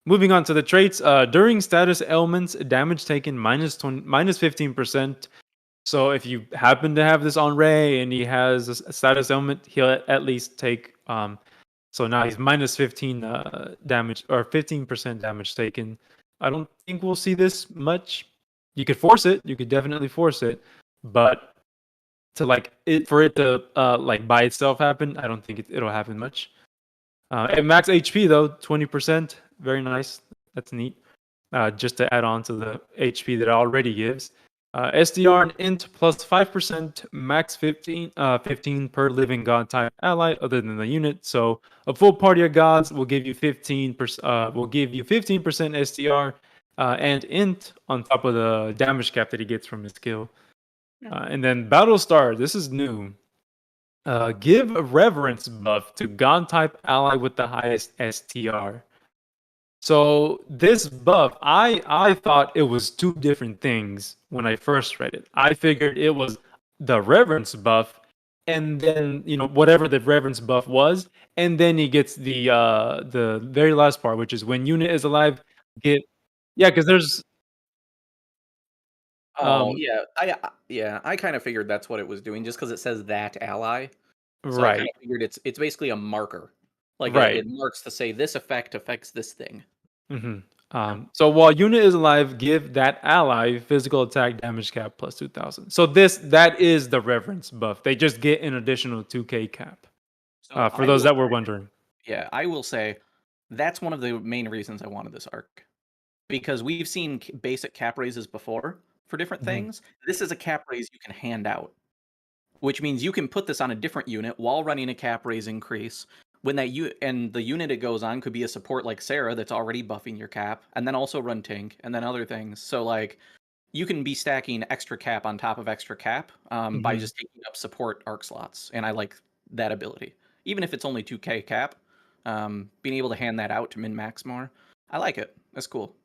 Moving on to the traits, during status elements, damage taken minus 20, minus 15%. So if you happen to have this on Ray and he has a status element, he'll at least take. So now he's minus 15 damage or 15% damage taken. I don't think we'll see this much. You could force it. You could definitely force it, but to like it for it to like by itself happen, I don't think it'll happen much. At max HP though, 20%, very nice. That's neat. Just to add on to the HP that it already gives. SDR and int plus 5%, max 15 per living god type ally other than the unit. So a full party of gods will give you 15%. Will give you 15% SDR and int on top of the damage cap that he gets from his skill. Yeah. And then Battlestar, this is new. Give a reverence buff to god type ally with the highest STR. So this buff, I thought it was two different things when I first read it. I figured it was the reverence buff, and then whatever the reverence buff was, and then he gets the very last part, which is when unit is alive. Get yeah, because there's Oh, yeah, yeah, I kinda figured that's what it was doing just because it says "that ally," so I kinda Right, figured it's basically a marker. Like, it right. marks to say, "This effect affects this thing." hmm Yeah. So while unit is alive, give that ally physical attack damage cap plus 2,000. So that is the reverence buff. They just get an additional 2K cap. So For I those will that were say wondering. yeah, I will say that's one of the main reasons I wanted this arc, because we've seen basic cap raises before for different Mhm. things. This is a cap raise you can hand out, which means you can put this on a different unit while running a cap raise increase. When that and the unit it goes on could be a support like Sarah that's already buffing your cap, and then also run Tink, and then other things. So like you can be stacking extra cap on top of extra cap by Mhm. just taking up support arc slots, and I like that ability. Even if it's only 2K cap, being able to hand that out to min max more, I like it. That's cool.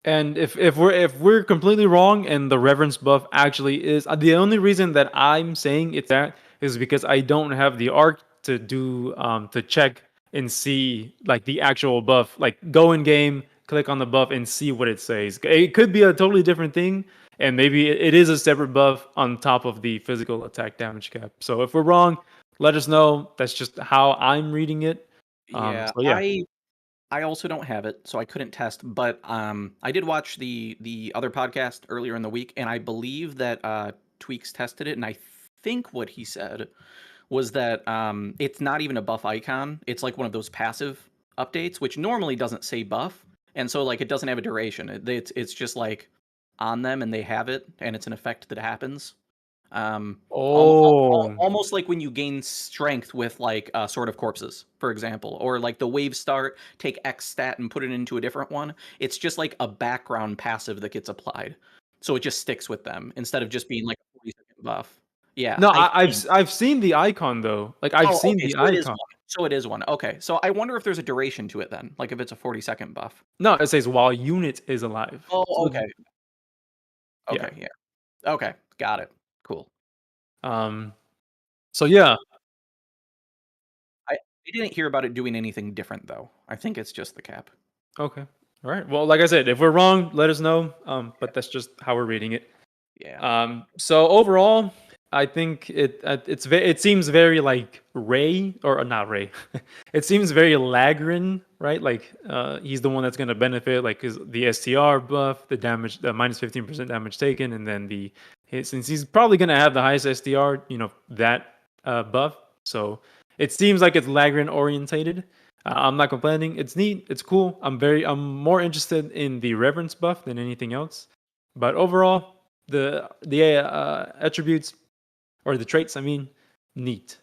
And if we're completely wrong and the reverence buff actually is the only reason that I'm saying it's that is because I don't have the arc to do to check and see like the actual buff, like go in game, click on the buff and see what it says. It could be a totally different thing, and maybe it is a separate buff on top of the physical attack damage cap. So if we're wrong, let us know. That's just how I'm reading it. Yeah, So yeah. I also don't have it, so I couldn't test. But I did watch the other podcast earlier in the week, and I believe that Tweaks tested it, and I think what he said was that it's not even a buff icon. It's like one of those passive updates, which normally doesn't say buff, and so like it doesn't have a duration. It's just like on them, and they have it, and it's an effect that happens. Oh. Almost like when you gain strength with like Sword of Corpses, for example, or like the wave start, take X stat and put it into a different one. It's just like a background passive that gets applied, so it just sticks with them instead of just being like a 40-second buff. Yeah, No, I I've think. I've seen the icon though. Like I've Oh, seen okay, the so it is icon. one. So it is one. Okay, so I wonder if there's a duration to it then, like if it's a 40-second buff. No, it says while unit is alive. Oh, So okay. yeah. Okay, yeah. Okay, got it. Cool. Um. So yeah. I didn't hear about it doing anything different though. I think it's just the cap. Okay. All right. Well, like I said, if we're wrong, let us know. But that's just how we're reading it. Yeah. So overall, I think it seems very like Ray or not Ray. It seems very Lagrin, right? Like he's the one that's going to benefit, like the STR buff, the damage, the minus 15% damage taken, and then since he's probably going to have the highest STR, that buff. So it seems like it's Lagrin orientated. I'm not complaining. It's neat. It's cool. I'm more interested in the reverence buff than anything else. But overall, the attributes or the traits, I mean, neat.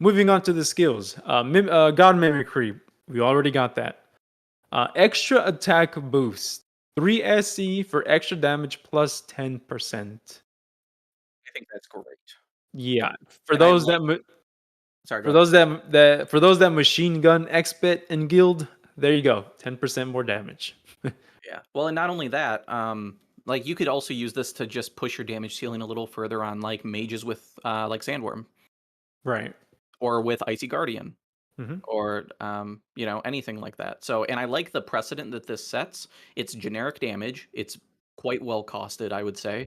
Moving on to the skills. God Mimicry, we already got that. Extra attack boost, 3 SC for extra damage plus 10%. I think that's great. Yeah, for And I those love that ma- sorry, go for ahead. those that for those that machine gun expert and guild, there you go, 10% more damage. Yeah. Well, and not only that, like you could also use this to just push your damage ceiling a little further on like mages with like Sandworm Right. or with Icy Guardian hmm or anything like that. So, and I like the precedent that this sets. It's generic damage. It's quite well costed, I would say.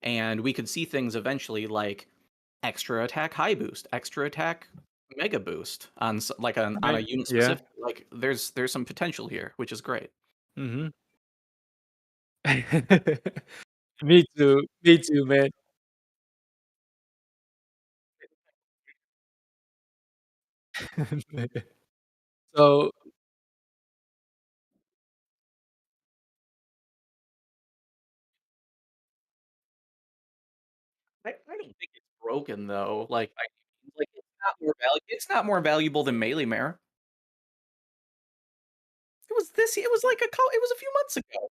And we could see things eventually like extra attack high boost, extra attack mega boost on like on a Right. unit Yeah. specific. Like there's some potential here, which is great. hmm Me too. Me too, man. So I don't think it's broken though. Like it's not more valuable than Melee Mare. It was like it was a few months ago.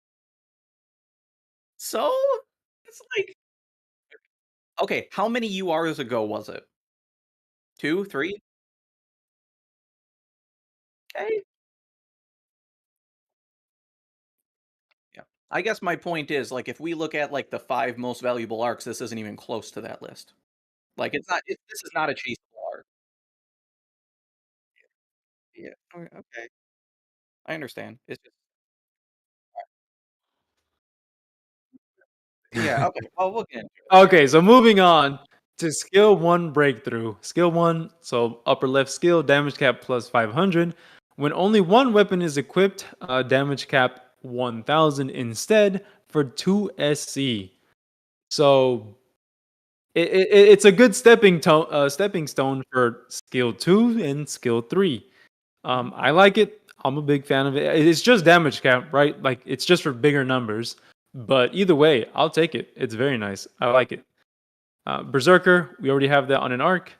So it's like okay, how many URs ago was it? 2, 3? Okay. Yeah. I guess my point is like if we look at like the 5 most valuable arcs, this isn't even close to that list. Like this is not a chaseable arc. Yeah. Okay. I understand. It's just Yeah, okay. Well, we'll get into it. Okay, so moving on to skill 1 breakthrough. Skill 1, so upper left skill, damage cap plus 500. When only one weapon is equipped, damage cap 1000 instead for 2 SC. So it's a good stepping stone for skill 2 and skill 3. Mhm. I like it. I'm a big fan of it. It's just damage cap, right? Like it's just for bigger numbers. But either way, I'll take it. It's very nice. I like it. Berserker, we already have that on an arc.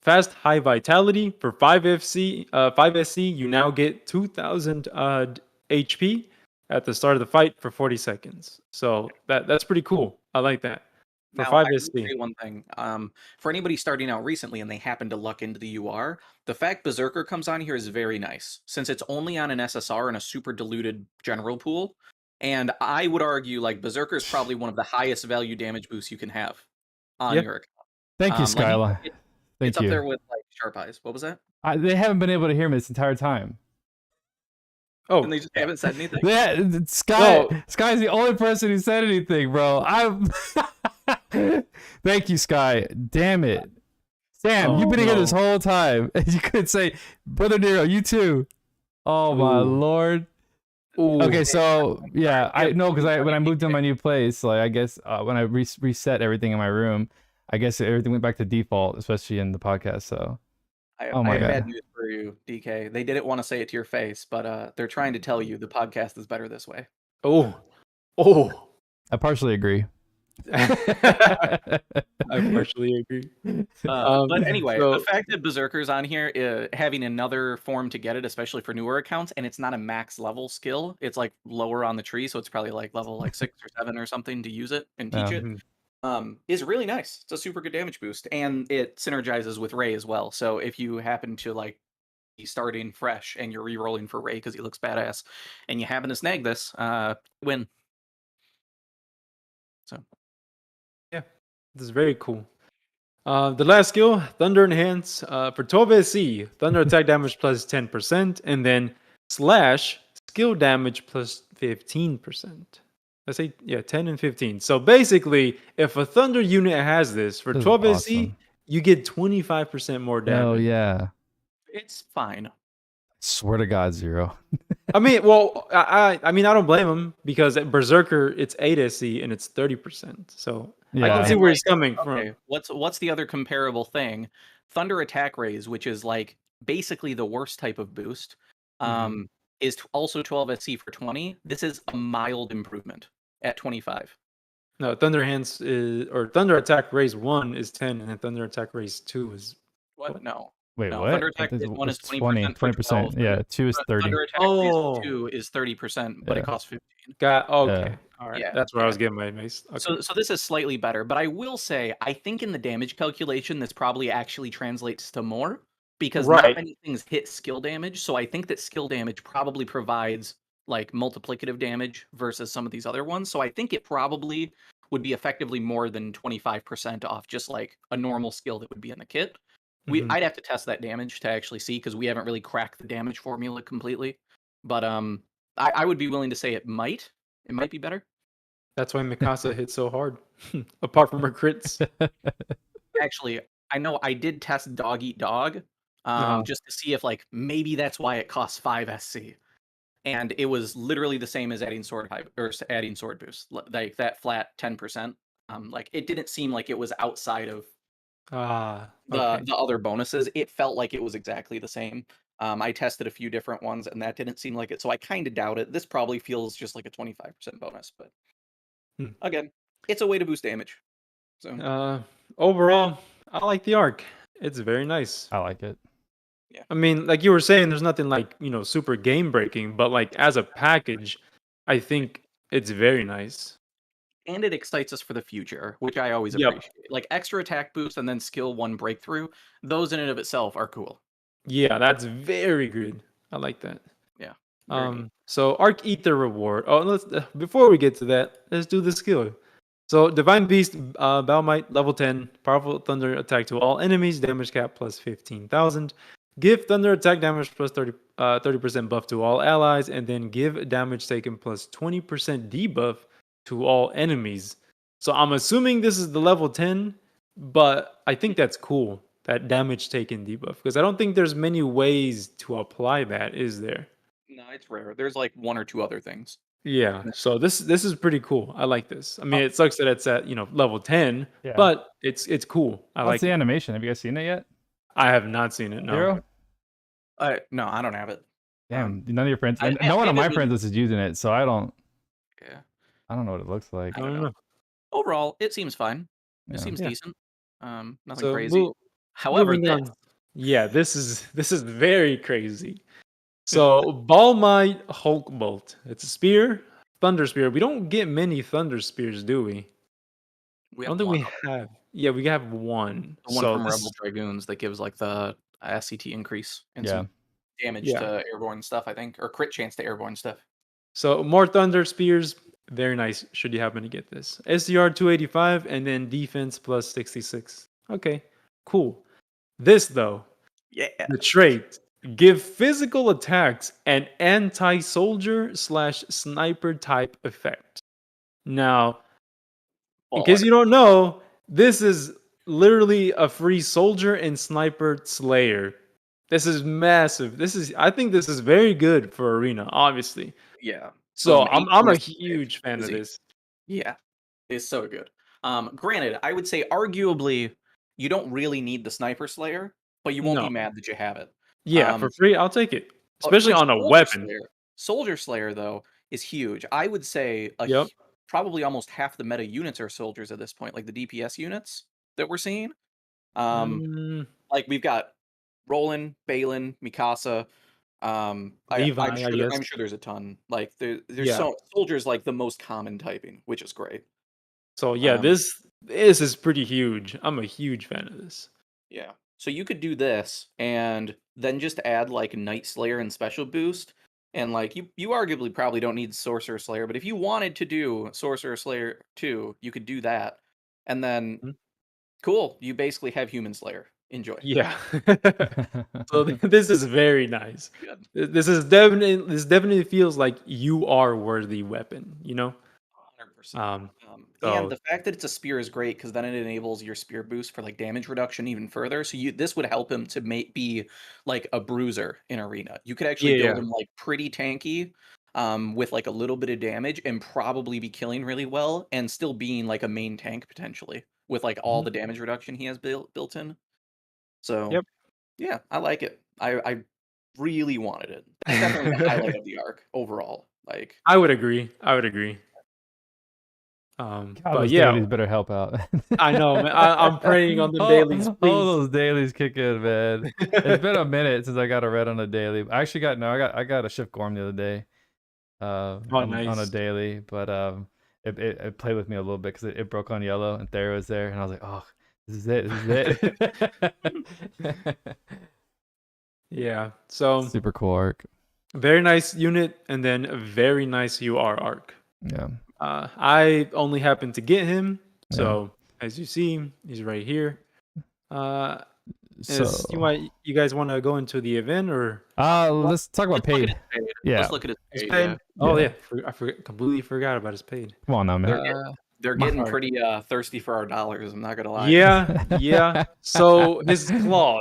Fast high vitality for 5 SC. You now get 2000 HP at the start of the fight for 40 seconds. So that's pretty cool. I like that for Now, 5 I will SC. say one thing. For anybody starting out recently and they happen to luck into the UR, the fact Berserker comes on here is very nice, since it's only on an SSR and a super diluted general pool. And I would argue like Berserker is probably one of the highest value damage boosts you can have on Yeah. your account. Thank you, Like Skyla. it's Thank up you. there with like Sharp Eyes. What was that? They haven't been able to hear me this entire time. And Oh, they just haven't said anything. Yeah, no. Sky's the only person who said anything, bro. I'm. Thank you, Sky. Damn it, Sam. Oh, You've been here this no. whole time, and you could say, "Brother Nero, you too." Oh my Ooh. lord. Ooh. Okay, so yeah, I Yeah, know because when I moved to DK. my new place, like I guess when I reset everything in my room, I guess everything went back to default, especially in the podcast. So, oh I my have bad god. news for you, DK. They didn't want to say it to your face, but they're trying to tell you the podcast is better this way. Oh. Oh. I partially agree. I partially agree. But anyway, the So fact that Berserker's on here, having another form to get it, especially for newer accounts, and it's not a max level skill. It's like lower on the tree, so it's probably like level like 6 or 7 or something to use it and teach Yeah. it. Is really nice. It's a super good damage boost, and it synergizes with Ray as well. So if you happen to like be starting fresh and you're re-rolling for Ray because he looks badass, and you happen to snag this, win. So yeah, this is very cool. The last skill, Thunder Enhance, for 12 SC, Thunder attack damage plus 10%, and then slash skill damage plus 15%. I say, yeah, 10 and 15. So basically, if a Thunder unit has this for This is 12 SC, awesome. you get 25% more Hell damage. yeah. it's fine. Swear to God, Zero. I mean, well, I mean, I don't blame him because at Berserker, it's 8 SC and it's 30%. So I can Yeah. see And where like, he's coming okay, from. what's the other comparable thing? Thunder attack raise, which is like basically the worst type of boost, Mhm. is also 12 SC for 20. This is a mild improvement at 25. No, Thunder Hands is, or Thunder Attack Raise 1 is 10, and then Thunder Attack Raise 2 is What? what? No. Wait, No, what? Thunder attack This raise 1 is was 20, 20% for 12, 20%. Yeah, 2 is 30. Thunder attack raise Oh, 2 is 30%, but it Yeah. costs 15. got Yeah. okay. All right, Yeah, that's where I yeah. was getting my mace. Okay. So this is slightly better, but I will say I think in the damage calculation this probably actually translates to more because not Right. many things hit skill damage. So I think that skill damage probably provides like multiplicative damage versus some of these other ones. So I think it probably would be effectively more than 25% off just like a normal skill that would be in the kit. Mhm. I'd have to test that damage to actually see because we haven't really cracked the damage formula completely. But I would be willing to say it might be better. That's why Mikasa hit so hard. Apart from her crits. Actually, I know I did test Dog Eat Dog, Uh-huh. just to see if like maybe that's why it costs 5 SC, and it was literally the same as adding sword high or adding sword boost, like that flat 10%. Like it didn't seem like it was outside of Ah, the okay. other bonuses. It felt like it was exactly the same. I tested a few different ones, and that didn't seem like it. So I kind of doubt it. This probably feels just like a 25% bonus, but Hmm. again, it's a way to boost damage. So Uh, Overall, I like the arc. It's very nice. I like it. yeah. I mean, like you were saying, there's nothing like, super game breaking, but like as a package, I think it's very nice. And it excites us for the future, which I always Yep. appreciate. Like extra attack boost and then skill 1 breakthrough, those in and of itself are cool. Yeah, that's very good. I like that. Yeah. Very neat. So Arc Ether reward. Oh, let's before we get to that, let's do the skill. So Divine Beast, Baomite, level 10, powerful thunder attack to all enemies, damage cap plus 15,000. Give thunder attack damage plus 30% buff to all allies, and then give damage taken plus 20% debuff to all enemies. So I'm assuming this is the level 10, but I think that's cool. That damage taken debuff, because I don't think there's many ways to apply that, is there? No, it's rare. There's like one or two other things. Yeah. So this is pretty cool. I like this. I mean, Oh, it sucks that it's at, level 10, Yeah. but it's cool. I What's like the it. animation? Have you guys seen it yet? I have not seen it. No. 0? no, I don't have it. Damn, none of your friends. I, No one I on my envision- friends list is using it, so I don't. Yeah. I don't know what it looks like. I don't know. Overall, it seems fine. It Yeah. seems Yeah. decent. Nothing So crazy. However, moving this, on. Yeah, this is very crazy. So Ball Might Hulk Bolt. It's a spear, Thunder Spear. We don't get many Thunder Spears, do we? we I have don't think one. we have. Yeah, we have one. The one So from Rebel Dragoons that gives like the SCT increase and Yeah. some damage Yeah. to airborne stuff, I think, or crit chance to airborne stuff. So more Thunder Spears. Very nice. Should you happen to get this? SDR 285 and then defense plus 66. Okay, cool. This though, Yeah. the trait, give physical attacks an anti-soldier / sniper type effect. Now, in case you don't know, this is literally a free soldier and sniper slayer. This is massive. I think this is very good for arena, obviously. Yeah. So Boom, I'm 18 a is huge fan of easy. this. Yeah. It's so good. Granted, I would say arguably you don't really need the Sniper Slayer, but you won't be No. mad that you have it. Yeah, Um, for free, I'll take it. but Especially for on a weapon. Soldier Slayer though is huge. I would say Yep. probably almost half the meta units are soldiers at this point, like the DPS units that we're seeing. Um, Mm, like we've got Roland, Balin, Mikasa. Levi, I'm I sure guess. I'm sure there's a ton. Like there's Yeah. so soldiers like the most common typing, which is great. So yeah, Um, this is pretty huge. I'm a huge fan of this. Yeah. So you could do this and then just add like Night Slayer and Special Boost. And like you arguably probably don't need Sorcerer Slayer, but if you wanted to do Sorcerer Slayer 2, you could do that. And then Mhm. cool, you basically have Human Slayer. Enjoy. Yeah. So this is very nice. Good. This definitely feels like you are worthy weapon, 100%. And So the fact that it's a spear is great because then it enables your spear boost for like damage reduction even further. So this would help him to be like a bruiser in arena. You could actually build yeah. him like pretty tanky, with like a little bit of damage and probably be killing really well and still being like a main tank potentially with like all Mhm. the damage reduction he has built in. So Yep. yeah, I like it. I really wanted it. That's definitely the highlight of the arc overall. Like I would agree. God, But those yeah, dailies better help out. I know, man. I'm praying on the dailies, All please. those dailies kick in, man. It's been a minute since I got a red on a daily. I actually I got a shift gorm the other day. Oh, On a nice. daily, but it played with me a little bit because it broke on yellow and Thera was there, and I was like, oh, this is it. Yeah. So Super cool arc. very nice unit, and then a very nice UR arc. Yeah. I only happened to get him, Yeah. so as you see, he's right here. So You guys want to go into the event or? let's talk about let's look at paid. his paid. Yeah. Let's look at his His paid. paid? Yeah. Oh Yeah. yeah, I completely forgot about his paid. Come on now, man. They're My getting heart. pretty thirsty for our dollars. I'm not gonna lie. Yeah. So his claw,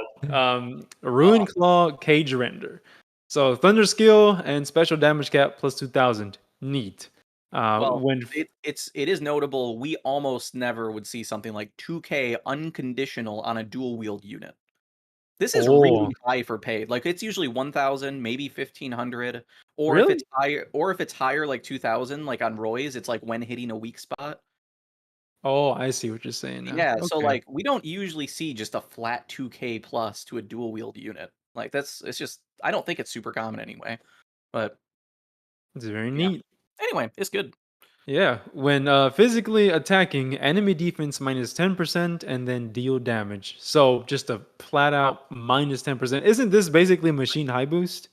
Ruin Claw, Cage Render. So Thunder Skill and Special Damage Cap plus 2,000. Neat. Well, When it is notable. We almost never would see something like 2K unconditional on a dual wield unit. This is really high for paid. Like it's usually 1,000, maybe 1,500, or if Really? it's higher, like 2,000, like on Roy's, it's like when hitting a weak spot. Oh, I see what you're saying now. Yeah, so Okay. like we don't usually see just a flat 2K plus to a dual wield unit. Like it's just I don't think it's super common anyway. But It's very yeah. neat. Anyway, it's good. Yeah, when physically attacking, enemy defense minus 10% and then deal damage. So just a flat out minus 10%. Isn't this basically machine high boost?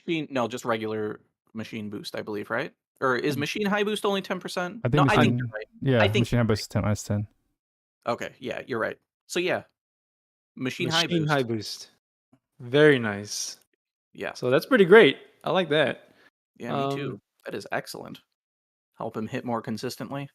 No, just regular machine boost, I believe, right? Or is machine high boost only 10%? I think No, I think machine. you're right. Yeah, I think machine high boost is 10 minus 10. Okay, yeah, you're right. So yeah, machine high Machine boost. high boost. Very nice. Yeah. So that's pretty great. I like that. Yeah, me too. That is excellent. Help him hit more consistently.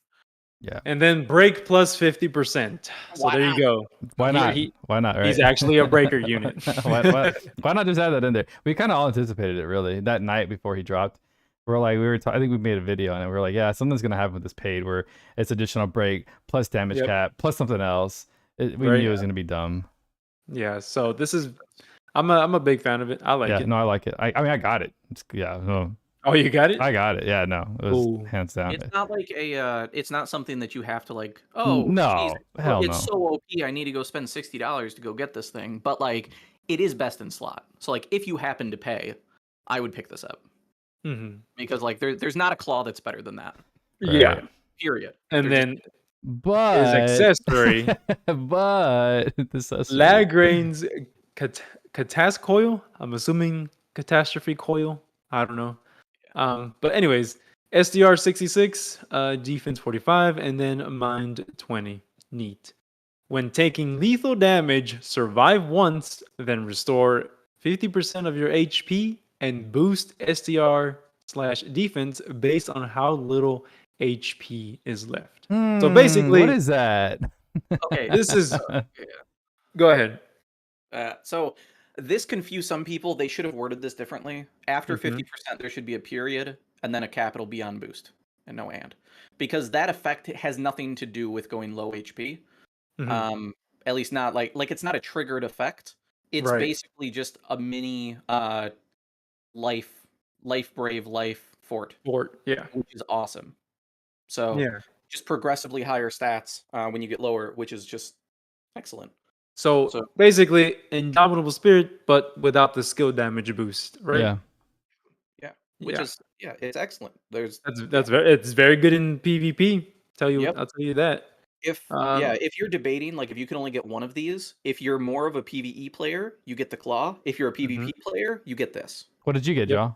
Yeah. And then brake plus 50%. So Why there you not? go. Why not? He, Why not? Right? he's actually a breaker unit. why not just add that in there? We kind of all anticipated it really that night before he dropped. We're like, I think we made a video on it. We're like, yeah, something's gonna happen with this paid where it's additional break plus damage Yep. cap plus something else. We Right. knew it was gonna be dumb. Yeah. So this is, I'm a big fan of it. I like Yeah, it. no, I like it. I mean, I got it. Yeah, no, Oh, you got it? I got it. Yeah, no, it was Cool. hands down. It's not like it's not something that you have to like, oh, geez, No, hell it's no. so OP, I need to go spend $60 to go get this thing. But like, it is best in slot. So like, if you happen to pay, I would pick this up Hmm. because like there's not a claw that's better than that. Yeah. Right. Period. And They're then his But accessory, but this Lagrange's Catas coil. I'm assuming catastrophe coil. I don't know. But anyways, SDR 66, defense 45, and then mind 20. Neat. When taking lethal damage, survive once, then restore 50% of your HP and boost SDR/defense based on how little HP is left. So what basically, is that? Okay, this is. yeah. Go ahead. So this confused some people. They should have worded this differently. After Mhm. 50%, there should be a period and then a capital B on boost and no and. Because that effect has nothing to do with going low HP. Mhm. At least not like it's not a triggered effect. It's Right. basically just a mini life brave life fort, Fort. Yeah. which is awesome. So Yeah. just progressively higher stats when you get lower, which is just excellent. So So basically, Indomitable Spirit, but without the skill damage boost, right? Yeah. yeah, which Yeah. is it's excellent. There's It's very good in PvP. yep. I'll tell you that. Um, If you're debating like if you can only get one of these, if you're more of a PvE player, you get the claw. If you're a PvP mhm. player, you get this. What did you get, Yep. Joe?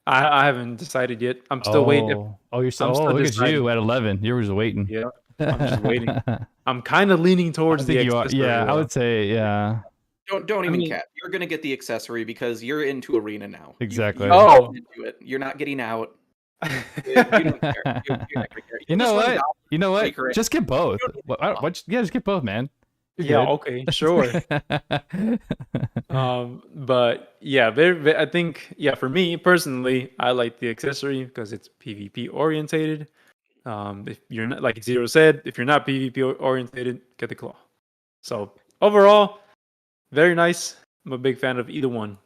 I haven't decided yet. I'm still waiting. You're so. I'm Oh, still look at you deciding. at 11. You were just waiting. Yeah. I'm just waiting. I'm kind of leaning I towards the think you are. accessory Yeah, I though. would say. Yeah, Don't I even mean, cap. You're gonna get the accessory because you're into arena now. exactly. You've oh. gotten into it. You're not getting out. You don't care. You're not gonna care. You You'll just know run what? Goblin You know what? Breaker. Just get both. You don't need the claw. Yeah, just get both, man. You're Yeah, good. okay, sure. But yeah, I think yeah, for me personally, I like the accessory because it's PvP orientated. If you're not like Zero said, if you're not PvP orientated, get the claw. So overall, very nice. I'm a big fan of either one.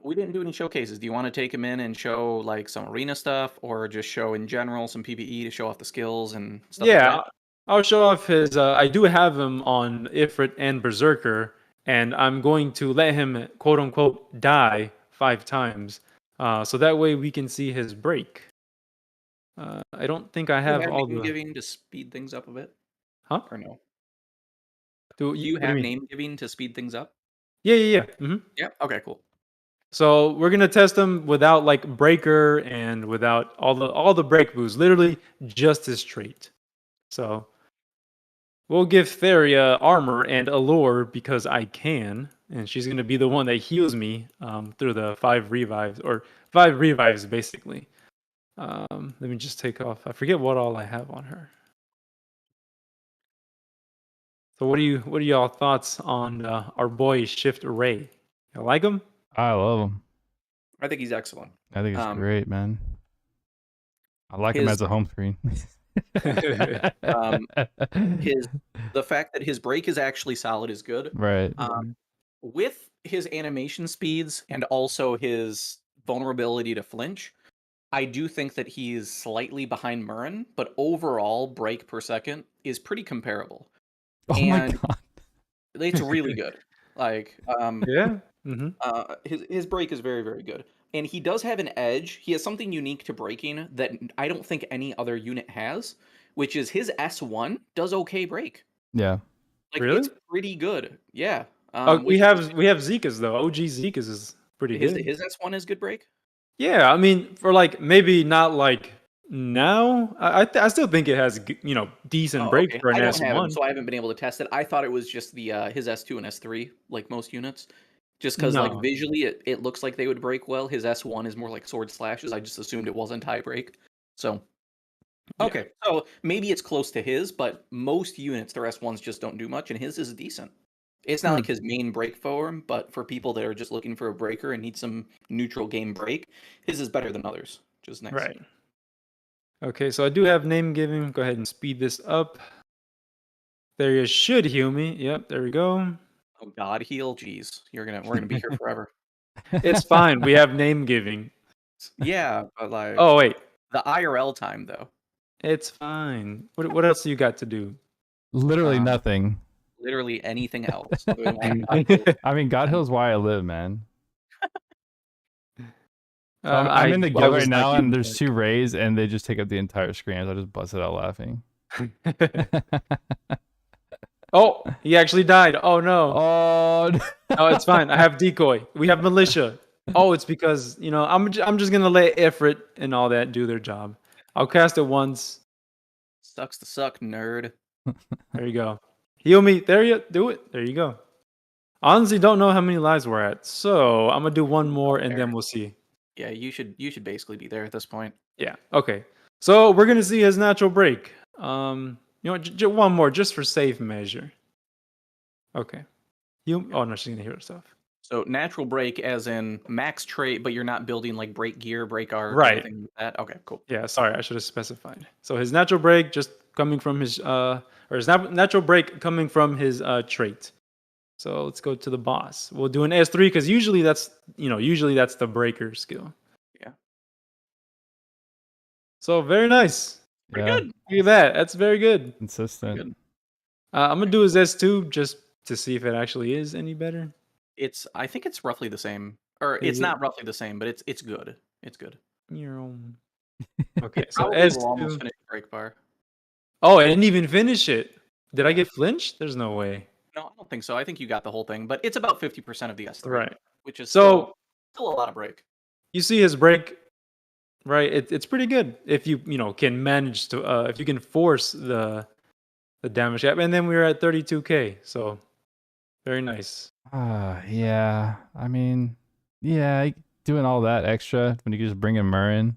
We didn't do any showcases. Do you want to take him in and show like some arena stuff, or just show in general some PvE to show off the skills and stuff like Yeah, that? I'll show off his. I do have him on Ifrit and Berserker, and I'm going to let him quote unquote die 5 times, so that way we can see his break. I don't think I Do you have have all name the. giving to speed things up a bit, Huh? or no? Do Do you, you what do you have mean? name giving to speed things up? Yeah. Yeah. Okay. Cool. So we're gonna test him without like breaker and without all the break boosts. Literally just his trait. So we'll give Theria armor and allure because I can, and she's gonna be the one that heals me through the 5 revives basically. Let me just take off. I forget what all I have on her. So what are y'all thoughts on our boy Shift Ray? You like him? I love him. I think he's excellent. I think it's Um, great, man. I like him his as a home screen. um, his the fact that his break is actually solid is good. Right. With his animation speeds and also his vulnerability to flinch, I do think that he's slightly behind Murren, but overall break per second is pretty comparable. Oh my And god. it's really good. Like Yeah. Mm-hmm. his break is very, very good. And he does have an edge. He has something unique to breaking that I don't think any other unit has, which is his S1 does okay break. Yeah. Like Really? it's pretty good. Yeah. We Which is have Zekas though. OG Zekas is pretty his good. his S1 is good break. Yeah, I mean, for like maybe not like now. I still think it has decent Oh, break okay. for an I don't have him, S1. so I haven't been able to test it. I thought it was just the his S2 and S3, like most units. Just because like No. visually it looks like they would break well. His S1 is more like sword slashes. I just assumed it wasn't high break. So Yeah. Okay, so maybe it's close to his, but most units, the rest ones just don't do much, and his is decent. It's not Hmm. like his main break form, but for people that are just looking for a breaker and need some neutral game break, his is better than others, which is nice. Right. Okay, so I do have name giving. Go ahead and speed this up. There you should heal me. Yep, there we go. Oh, God heal, jeez, we're gonna be here forever. It's fine. We have name giving. Yeah, but like Oh wait, the IRL time though, it's fine. What else you got to do? Literally um, nothing. literally anything else other than watch God heal. I mean, God Hill's why I live, man. So I'm in the I guild right was not now, and keeping there's 2 rays, and they just take up the entire screen. So I just busted out laughing. track. Oh, he actually died. Oh no. Oh, No, it's fine. I have decoy. We have militia. Oh, it's because I'm just gonna let Ifrit and all that do their job. I'll cast it once. Sucks to suck, nerd. There you go. Heal me. There you do it. There you go. Honestly, don't know how many lives we're at, so I'm gonna do one more and then we'll see. Yeah, you should basically be there at this point. Yeah. Okay. So we're gonna see his natural break. One more just for safe measure. Okay. You. Oh no, she's gonna heal herself. So natural break as in max trait, but you're not building like break gear, break arc, Right. anything like that. Okay, cool. Yeah. Sorry, I should have specified. So his natural break just coming from his natural break coming from his trait. So let's go to the boss. We'll do an S3 because usually that's the breaker skill. Yeah. So very nice. Pretty yeah, good. Look at that. That's very good. Pretty consistent. good. I'm gonna do his S2 just to see if it actually is any better. I think it's roughly the same. Or Is it's it? not roughly the same, but it's good. It's good. Okay, so Probably will almost S2. finish break bar. Oh, I didn't even finish it. Did I get flinched? There's no way. No, I don't think so. I think you got the whole thing, but it's about 50% of the S3, Right. which is So still a lot of break. you see his break, right? It's pretty good if you can manage to if you can force the damage gap, and then we were at 32k, so very nice. Yeah. I mean, yeah, doing all that extra when you can just bring in Murrin,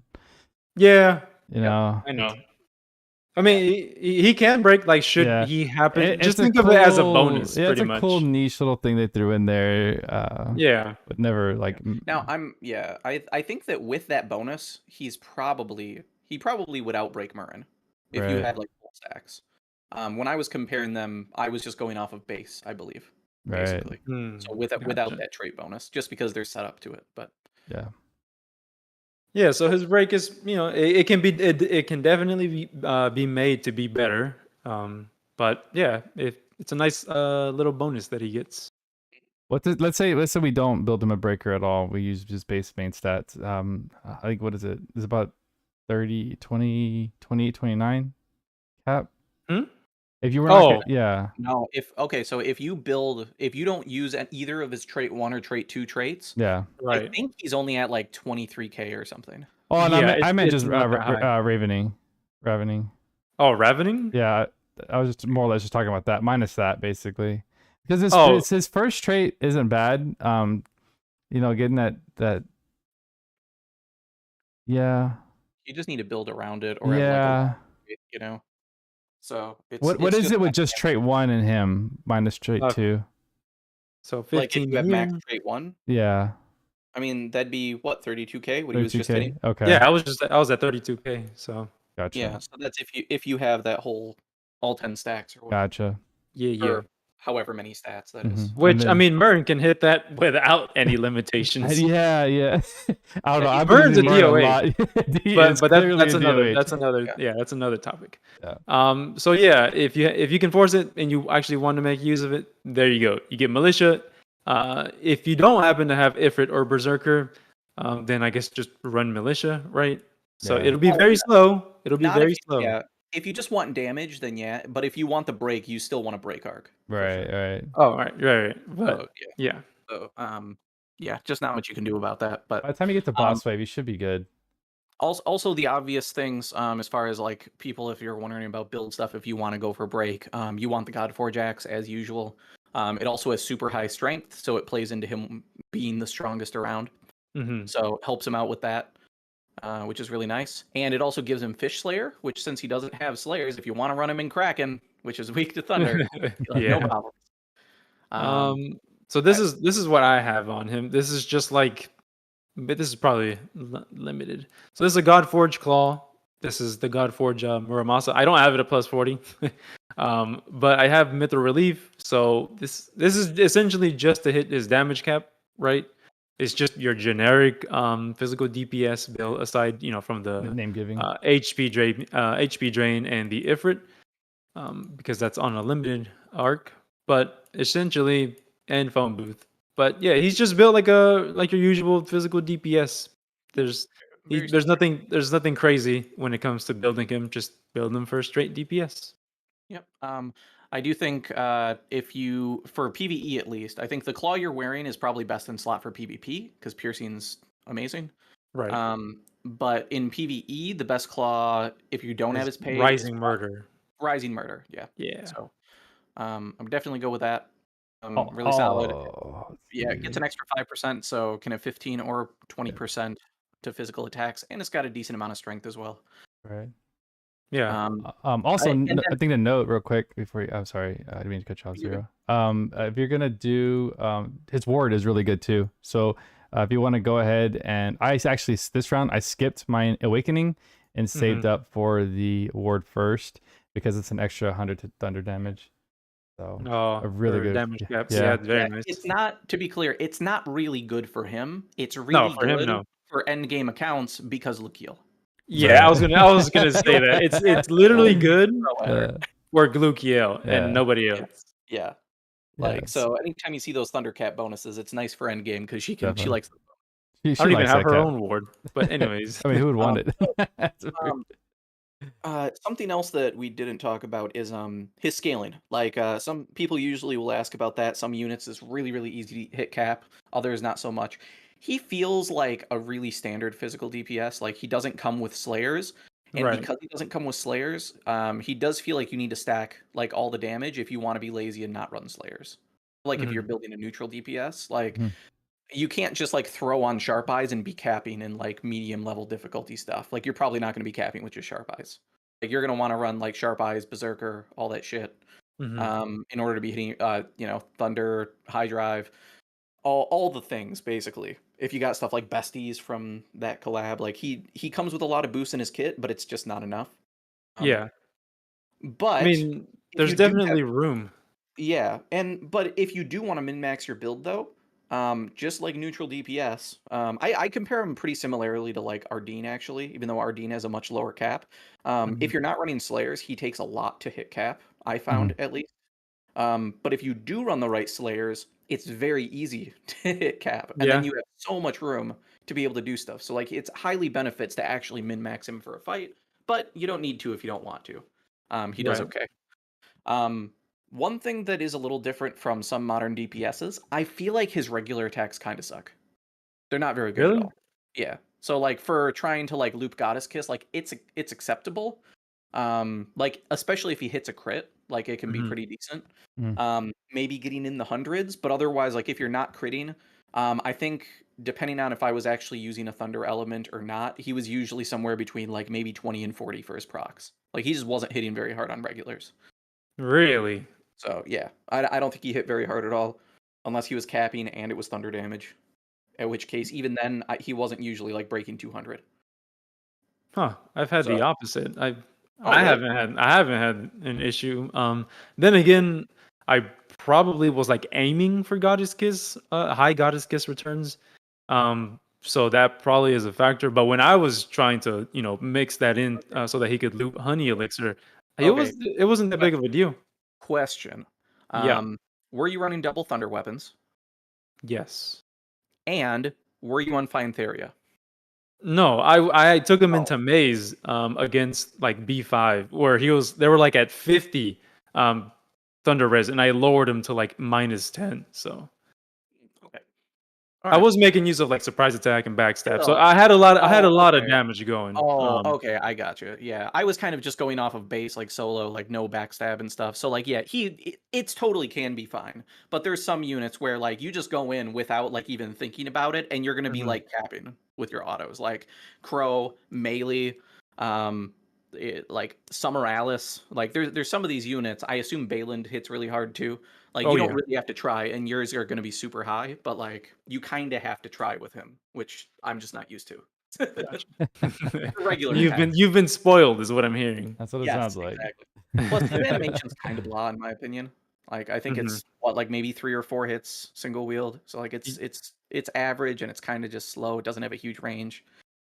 Yeah, you know. I know. I mean, he can break like should Yeah. he happen. Just It's think of it as a bonus, yeah, it's pretty a much. cool niche little thing they threw in there. Yeah. But never like. Now I think that with that bonus, he probably would outbreak Murrin if you Right. had like full stacks. When I was comparing them, I was just going off of base, I believe, Right. basically. So without Gotcha. that trait bonus, just because they're set up to it. But Yeah. Yeah, so his break is, it can be, it can definitely be made to be better. But yeah, it's a nice little bonus that he gets. Let's say we don't build him a breaker at all. We use just base main stats. I think what is it? It's about 30, 20, 28, 29 cap. Hmm? If you were not Oh, yeah. no, so if you don't use either of his trait 1 or trait 2 traits, Yeah. I right. think he's only at like 23k or something. Oh, and Yeah, I meant it's just not that high. ravening. Oh, Ravening? Yeah, I was just more or less just talking about that, minus that basically, because Oh. his first trait isn't bad. Getting that. Yeah. You just need to build around it or have like Yeah. So it's What is just it with just trait 1 and him minus trait 2? So like if 15 you have here. max trait 1, Yeah. I mean that'd be what 32k. What he was just hitting. 32K. Okay. Yeah, I was at 32k. So Gotcha. Yeah, so that's if you have that whole all 10 stacks or whatever, Gotcha. yeah. or however many stats that is. Which I mean, Murrin can hit that without any limitations. Yeah. I don't know. he I've been burns using a Murrin DOA. a lot. But that's another DOH. that's another topic. Yeah. So yeah, if you can force it and you actually want to make use of it, there you go. You get militia. If you don't happen to have Ifrit or Berserker, then I guess just run militia, right? So Yeah. it'll be very slow. It'll be Not very if, slow. Yeah, if you just want damage, then yeah. But if you want the break, you still want a break arc. for Right. sure. Right. Oh, right. But So, yeah. So yeah, just not much you can do about that. But By the time you get to boss wave, you should be good. also the obvious things, as far as like people, if you're wondering about build stuff, if you want to go for break, you want the Godforge axe as usual. It also has super high strength, so it plays into him being the strongest around. Mm-hmm. So helps him out with that. which is really nice. And it also gives him Fish Slayer, which since he doesn't have Slayers, if you want to run him in Kraken, which is weak to Thunder, no Yeah. problem. Um, so this is what I have on him. This is just like, but this is probably limited. So this is a Godforge Claw. This is the Godforge Muramasa. I don't have it at plus 40, but I have Mithril Relief. So this is essentially just to hit his damage cap, right? It's just your generic physical DPS build, aside from the Name giving. HP drain and the Ifrit, because that's on a limited arc. But essentially, and phone booth. But yeah, he's just built like your usual physical DPS. There's Very there's nothing crazy when it comes to building him. Just build him for straight DPS. Yep. I do think if you for PvE at least, I think the claw you're wearing is probably best in slot for PvP because piercing's amazing. Right. But in PvE, the best claw if you don't have his pay is Rising Murder. Rising Murder. Yeah. Yeah. So I would definitely go with that. Oh, Really solid. let's Yeah, it gets see. an extra 5%, so can have 15 or 20% to physical attacks, and it's got a decent amount of strength as well. Right. Yeah. Also, and then- I think to note real quick before I'm sorry, I didn't mean to cut you off, You're Zero. If you're gonna do, his ward is really good too. So if you want to go ahead and actually this round I skipped my awakening and saved up for the ward first because it's an extra 100 to thunder damage. So a really for good damage caps. yeah. Yeah, very Yeah, nice. it's not, to be clear, it's not really good for him. It's No, really for him, good no. for end game accounts because Lukiel. Yeah, I was gonna say that. It's literally good However, for Glukiel Yeah. and nobody else. yeah. Yes. So anytime you see those Thundercat bonuses, it's nice for end game because she Definitely. likes them. She I don't even likes have that her cat. own ward. But anyways. I mean, who would want Um, it? That's weird. Something else that we didn't talk about is his scaling. Like some people usually will ask about that. Some units is really easy to hit cap, others not so much. He feels like a really standard physical DPS. Like he doesn't come with Slayers, and Right. because he doesn't come with Slayers, he does feel like you need to stack like all the damage if you want to be lazy and not run Slayers. Like if you're building a neutral DPS, like Mhm. you can't just like throw on Sharp Eyes and be capping in like medium level difficulty stuff. Like you're probably not going to be capping with just Sharp Eyes. Like you're going to want to run like Sharp Eyes, Berserker, all that shit, in order to be hitting, Thunder, High Drive, all the things basically. If you got stuff like Besties from that collab, like he comes with a lot of boosts in his kit, but it's just not enough. Yeah. But I mean, if there's you do have definitely room. yeah, but if you do want to min max your build though, just like neutral DPS, I compare them pretty similarly to like Ardeen actually, even though Ardeen has a much lower cap. If you're not running Slayers, he takes a lot to hit cap. I found at least. But if you do run the right Slayers, it's very easy to hit cap, and then Yeah. you have so much room to be able to do stuff. So like it's highly benefits to actually min max him for a fight, but you don't need to if you don't want to. He does Right. okay. One thing that is a little different from some modern DPSs, I feel like his regular attacks kind of suck. They're not very good at Really? all. Yeah. So like for trying to like loop Goddess Kiss, like it's acceptable. Like especially if he hits a crit, like it can be Mhm. pretty decent. Mm. Maybe getting in the hundreds, but otherwise, like if you're not critting, I think depending on if I was actually using a Thunder element or not, he was usually somewhere between like maybe 20 and 40 for his procs. Like he just wasn't hitting very hard on regulars. Really? So yeah, I don't think he hit very hard at all, unless he was capping and it was thunder damage. At which case, even then, he wasn't usually like breaking 200. Huh. I've had the So opposite. oh I really? haven't had an issue. Then again, I probably was like aiming for Goddess Kiss, high Goddess Kiss returns. So that probably is a factor. But when I was trying to, mix that in so that he could loop Honey Elixir, Okay. it wasn't that big of a deal. Question. Yeah. Were you running double thunder weapons? Yes. And were you on Fine Theria? No, I took him Oh, into Maze against like B5 where they were like at 50 Thunder Res and I lowered him to like -10. So okay. I was making use of like surprise attack and backstab, so Oh. I had a lot. I had a Oh, lot of okay. damage going. Oh, okay, I got you. Yeah, I was kind of just going off of base, like solo, like no backstab and stuff. So like, yeah, it's totally can be fine. But there's some units where like you just go in without like even thinking about it, and you're gonna be Mhm. like capping with your autos, like Crow, melee, like Summer Alice. Like there's some of these units. I assume Bayland hits really hard too. Like Oh you don't yeah. really have to try, and yours are gonna be super high, but like you kind of have to try with him, which I'm just not used to. Gotcha. Regular You've attack. been spoiled, is what I'm hearing. That's what it Yes, sounds like. exactly. Plus, his animation's kind of blah in my opinion. Like, I think Mhm. it's what, like maybe 3 or 4 hits single wield. So like Y- it's average and it's kind of just slow. It doesn't have a huge range.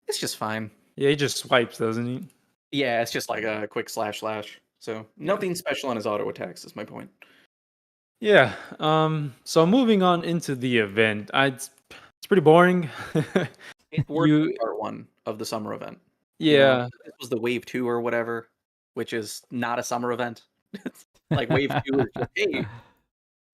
It's just fine. Yeah, he just swipes, doesn't he? Yeah, it's just like a quick slash slash. So Yeah. nothing special on his auto attacks is my point. Yeah. So moving on into the event, it's pretty boring. It's worse than You. part 1 of the summer event. You know, Yeah. this was the wave 2 or whatever, which is not a summer event. Like wave 2 is just, hey,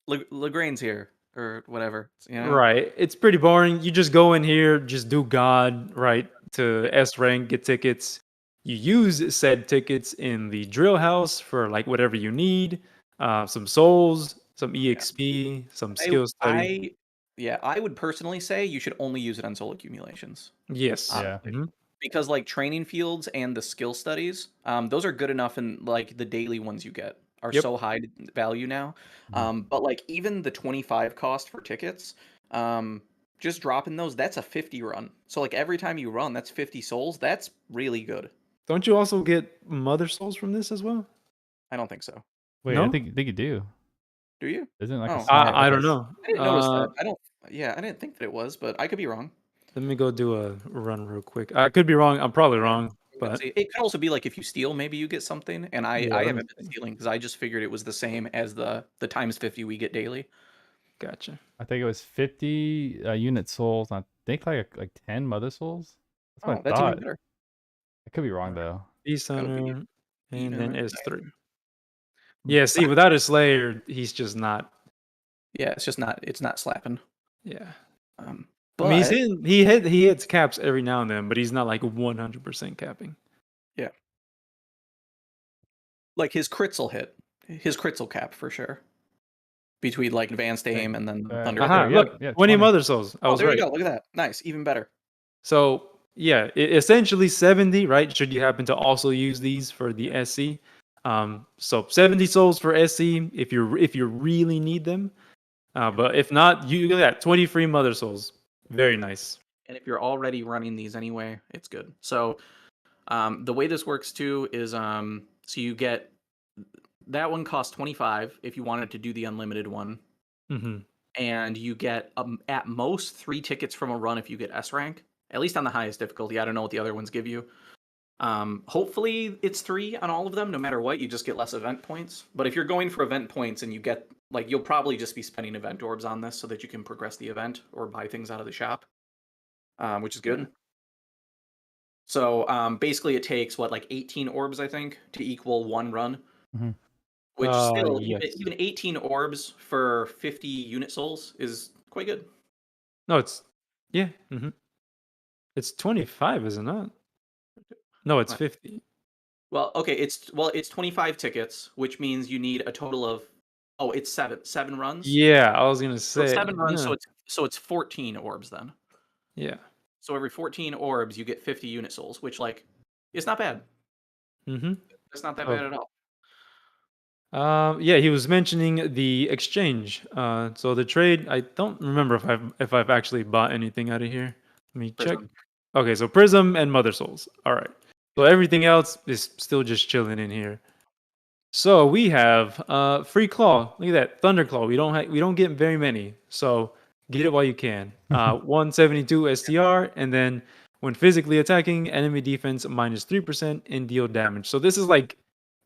Lagrange's here or whatever. You know? Right. It's pretty boring. You just go in here, just do God, right, to S rank, get tickets. You use said tickets in the drill house for like whatever you need, some souls, some Yeah. EXP, some I skill study. I yeah, I would personally say you should only use it on soul accumulations. Yes. Yeah. Honestly. Mhm. Because like training fields and the skill studies, those are good enough and like the daily ones you get are Yep. so high value now. Mhm. But like even the 25 cost for tickets, just dropping those, that's a 50 run. So like every time you run, that's 50 souls. That's really good. Don't you also get mother souls from this as well? I don't think so. Wait, I No? think you do. Do you? Isn't it like a Oh, small okay. I like a don't know. I didn't notice that. I don't yeah, I didn't think that it was, but I could be wrong. Let me go do a run real quick. I could be wrong. I'm probably Yeah. wrong, Let's but see. It could also be like if you steal, maybe you get something. And yeah, I let me haven't been see. stealing because I just figured it was the same as the times 50 we get daily. Gotcha. I think it was 50 unit souls. I think like 10 mother souls. That's what Oh, I that's even thought. better. I could be wrong though. Beast That would be Hunter, and even then nicer. S3. Yeah, see, But without a Slayer, he's just not. yeah, it's not slapping. Yeah, Um, I mean, but he hits caps every now and then, but he's not like 100% capping. yeah, like his crits will hit. His crits will cap for sure. Between like advanced Okay. aim and then thunder Right Aha! there. attack. Yep. Look, Yeah. 20 20. Mother Souls. I Oh, was there you right. go. Look at that. Nice, even better. So yeah, essentially 70, right? Should you happen to also use these for the SC? So 70 souls for SC if you really need them. But if not, you look at that 20 free Mother Souls. Very nice. And if you're already running these anyway, it's good. So the way this works too is so you get that one costs 25 if you wanted to do the unlimited one, Hmm. and you get at most 3 tickets from a run if you get S rank, at least on the highest difficulty. I don't know what the other ones give you. Hopefully it's 3 on all of them. No matter what, you just get less event points. But if you're going for event points and you get like, you'll probably just be spending event orbs on this so that you can progress the event or buy things out of the shop, which is good. Yeah. So basically, it takes what, like 18 orbs, I think, to equal 1 run. Hmm. Which still, Yes. even 18 orbs for 50 unit souls is quite good. No, it's yeah. It's 25, is it not? No, it's What? 50. Well, okay, it's 25 tickets, which means you need a total of it's 7 runs. Yeah, I was gonna So it's say. 7 runs, Yeah. so it's 14 orbs then. Yeah. So every 14 orbs, you get 50 unit souls, which like is not bad. Mm-hmm. It's not that Oh. bad at all. Yeah, he was mentioning the exchange. So the trade, I don't remember if I've actually bought anything out of here. Let me check. Prism. Okay, so Prism and Mother Souls. All right. So everything else is still just chilling in here. So we have free claw. Look at that Thunderclaw. We don't get very many, so get it while you can. 172 STR, and then when physically attacking, enemy defense -3% and deal damage. So this is like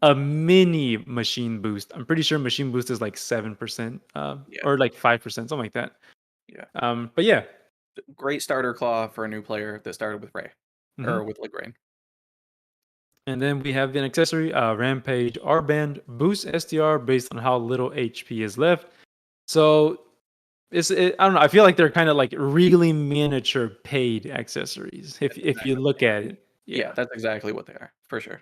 a mini machine boost. I'm pretty sure machine boost is like 7%, Yeah, or like 5%, something like that. yeah. But yeah. Great starter claw for a new player that started with Ray Mhm. or with Lagrange. And then we have an accessory, Rampage R Band, boosts STR based on how little HP is left. So I don't know. I feel like they're kind of like really miniature paid accessories. If you look at it, Yeah, that's exactly what they are for sure.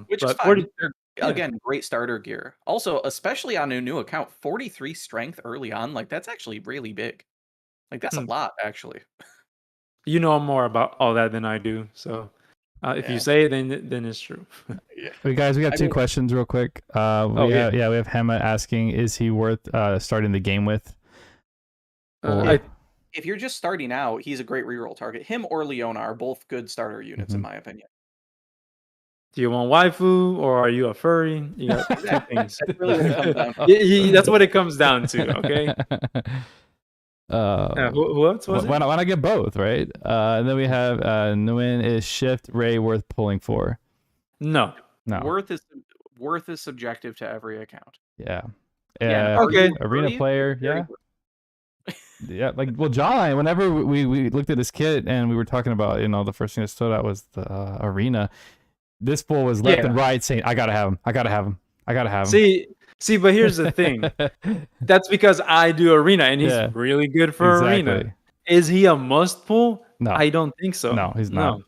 Which is But fine. They're, yeah. again, great starter gear. Also, especially on a new account, 43 strength early on, like that's actually really big. Like that's a lot, actually. You know more about all that than I do, so if you Yeah. say it, then it's true. Yeah. Hey guys, we got I two mean- questions real quick. We yeah. have Hema asking, is he worth starting the game with? If you're just starting out, he's a great reroll target. Him or Leona are both good starter units, in my opinion. Do you want waifu or are you a furry? You got two things. That's really what it comes down to. That's what it comes down to. Okay. Who else was it? Why not get both, right? And then we have Nguyen, is Shift Ray worth pulling for? No. Worth is subjective to every account. Yeah. Okay. Arena player, yeah. Yeah, like, well, John, whenever we looked at this kit and we were talking about, the first thing that stood out was the arena. This fool was left and right saying, I gotta have him. I gotta have him. I gotta have him. See, but here's the thing. That's because I do arena and he's really good for arena. Is he a must pull? No. I don't think so. No, he's not.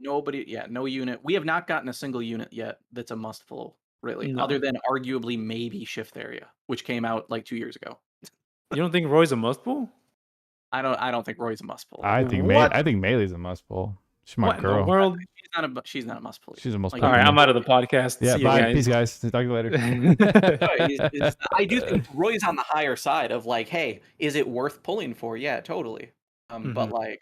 Yeah, no unit. We have not gotten a single unit yet that's a must pull, really, other than arguably maybe Shift Area, which came out like 2 years ago. You don't think Roy's a must pull? I don't think Roy's a must pull. I think Melee's a must pull. She's my girl. In the world? She's not a must pull. She's a must pull. All right, I'm out of the podcast. Yeah, see bye. you guys. Peace, guys. Talk to you later. I do think Roy's on the higher side of like, hey, is it worth pulling for? Yeah, totally. But like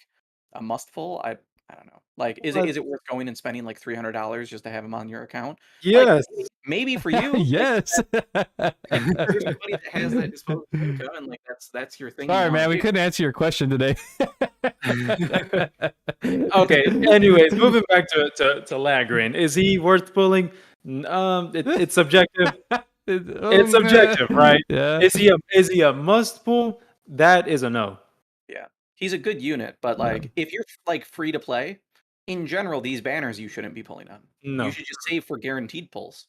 a must pull, I don't know. Like, is it worth going and spending like $300 just to have him on your account? Yes. Like, maybe for you. Yes. There's somebody that has that disposable income, and like that's your thing. Sorry, man. We couldn't answer your question today. Okay. Anyways, moving back to Lagrin. Is he worth pulling? It's subjective. It's subjective, right? Yeah. Is he a must pull? That is a no. Yeah. He's a good unit, but like if you're like free to play, in general, these banners you shouldn't be pulling on. No. You should just save for guaranteed pulls.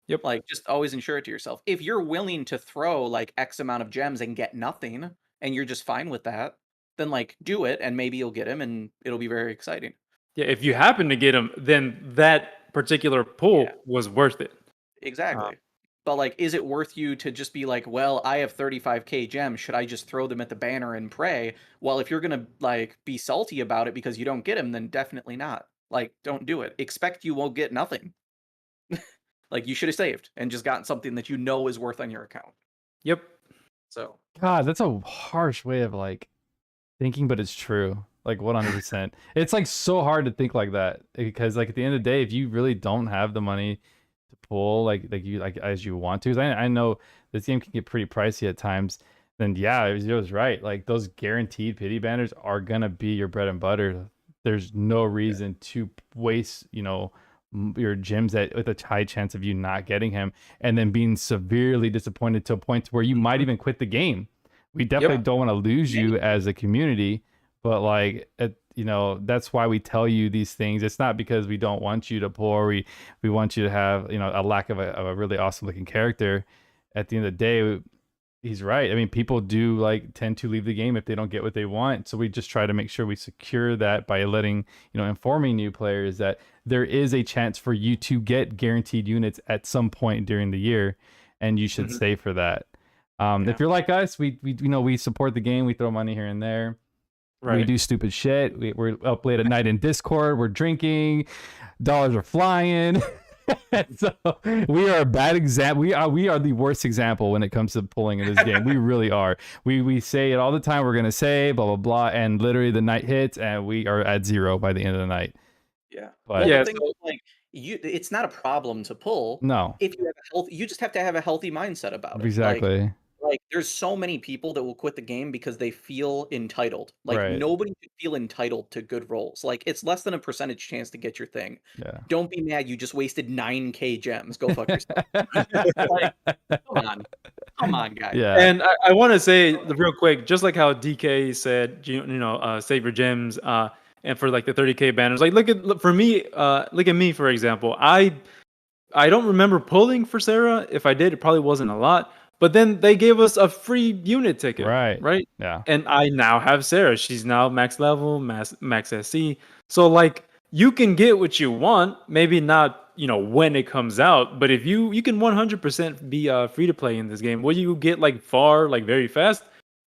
Yep. Like just always ensure it to yourself. If you're willing to throw like X amount of gems and get nothing, and you're just fine with that, then like do it, and maybe you'll get him, and it'll be very exciting. Yeah, if you happen to get him, then that particular pull was worth it. Exactly. But like, is it worth you to just be like, well, I have 35k gems, should I just throw them at the banner and pray? Well, if you're gonna like be salty about it because you don't get him, then definitely not. Like, don't do it. Expect you won't get nothing. Like, you should have saved and just gotten something that you know is worth on your account. Yep. So God, that's a harsh way of like thinking, but it's true. Like 100%. It's like so hard to think like that because like at the end of the day, if you really don't have the money to pull like as you want to, 'cause I know this game can get pretty pricey at times. Then yeah, it was right. Like those guaranteed pity banners are gonna be your bread and butter. There's no reason to waste, your gems with a high chance of you not getting him and then being severely disappointed to a point where you might even quit the game. We definitely don't want to lose you as a community, but like that's why we tell you these things. It's not because we don't want you to pull or we want you to have a lack of a really awesome looking character. At the end of the day, he's right. I mean, people do like tend to leave the game if they don't get what they want. So we just try to make sure we secure that by letting, informing new players that there is a chance for you to get guaranteed units at some point during the year, and you should stay for that. If you're like us, we support the game. We throw money here and there. Right. We do stupid shit. We're up late at night in Discord. We're drinking. Dollars are flying. So we are a bad example. We are the worst example when it comes to pulling in this game. We really are. We say it all the time. We're gonna say blah blah blah, and literally the night hits, and we are at zero by the end of the night. Yeah, but the thing is, like it's not a problem to pull. No, if you have you just have to have a healthy mindset about it. Exactly. Like there's so many people that will quit the game because they feel entitled. Like nobody should feel entitled to good rolls. Like it's less than a percentage chance to get your thing. Yeah. Don't be mad. You just wasted 9k gems. Go fuck yourself. Like, come on, guys. Yeah. And I want to say real quick, just like how DK said, save your gems. And for like the 30k banners, like look at me for example. I don't remember pulling for Sarah. If I did, it probably wasn't a lot. But then they gave us a free unit ticket, Right. right? Yeah. And I now have Sarah. She's now max level, max SC. So like you can get what you want, maybe not, when it comes out, but if you can 100% be free to play in this game. Will you get like far, like very fast?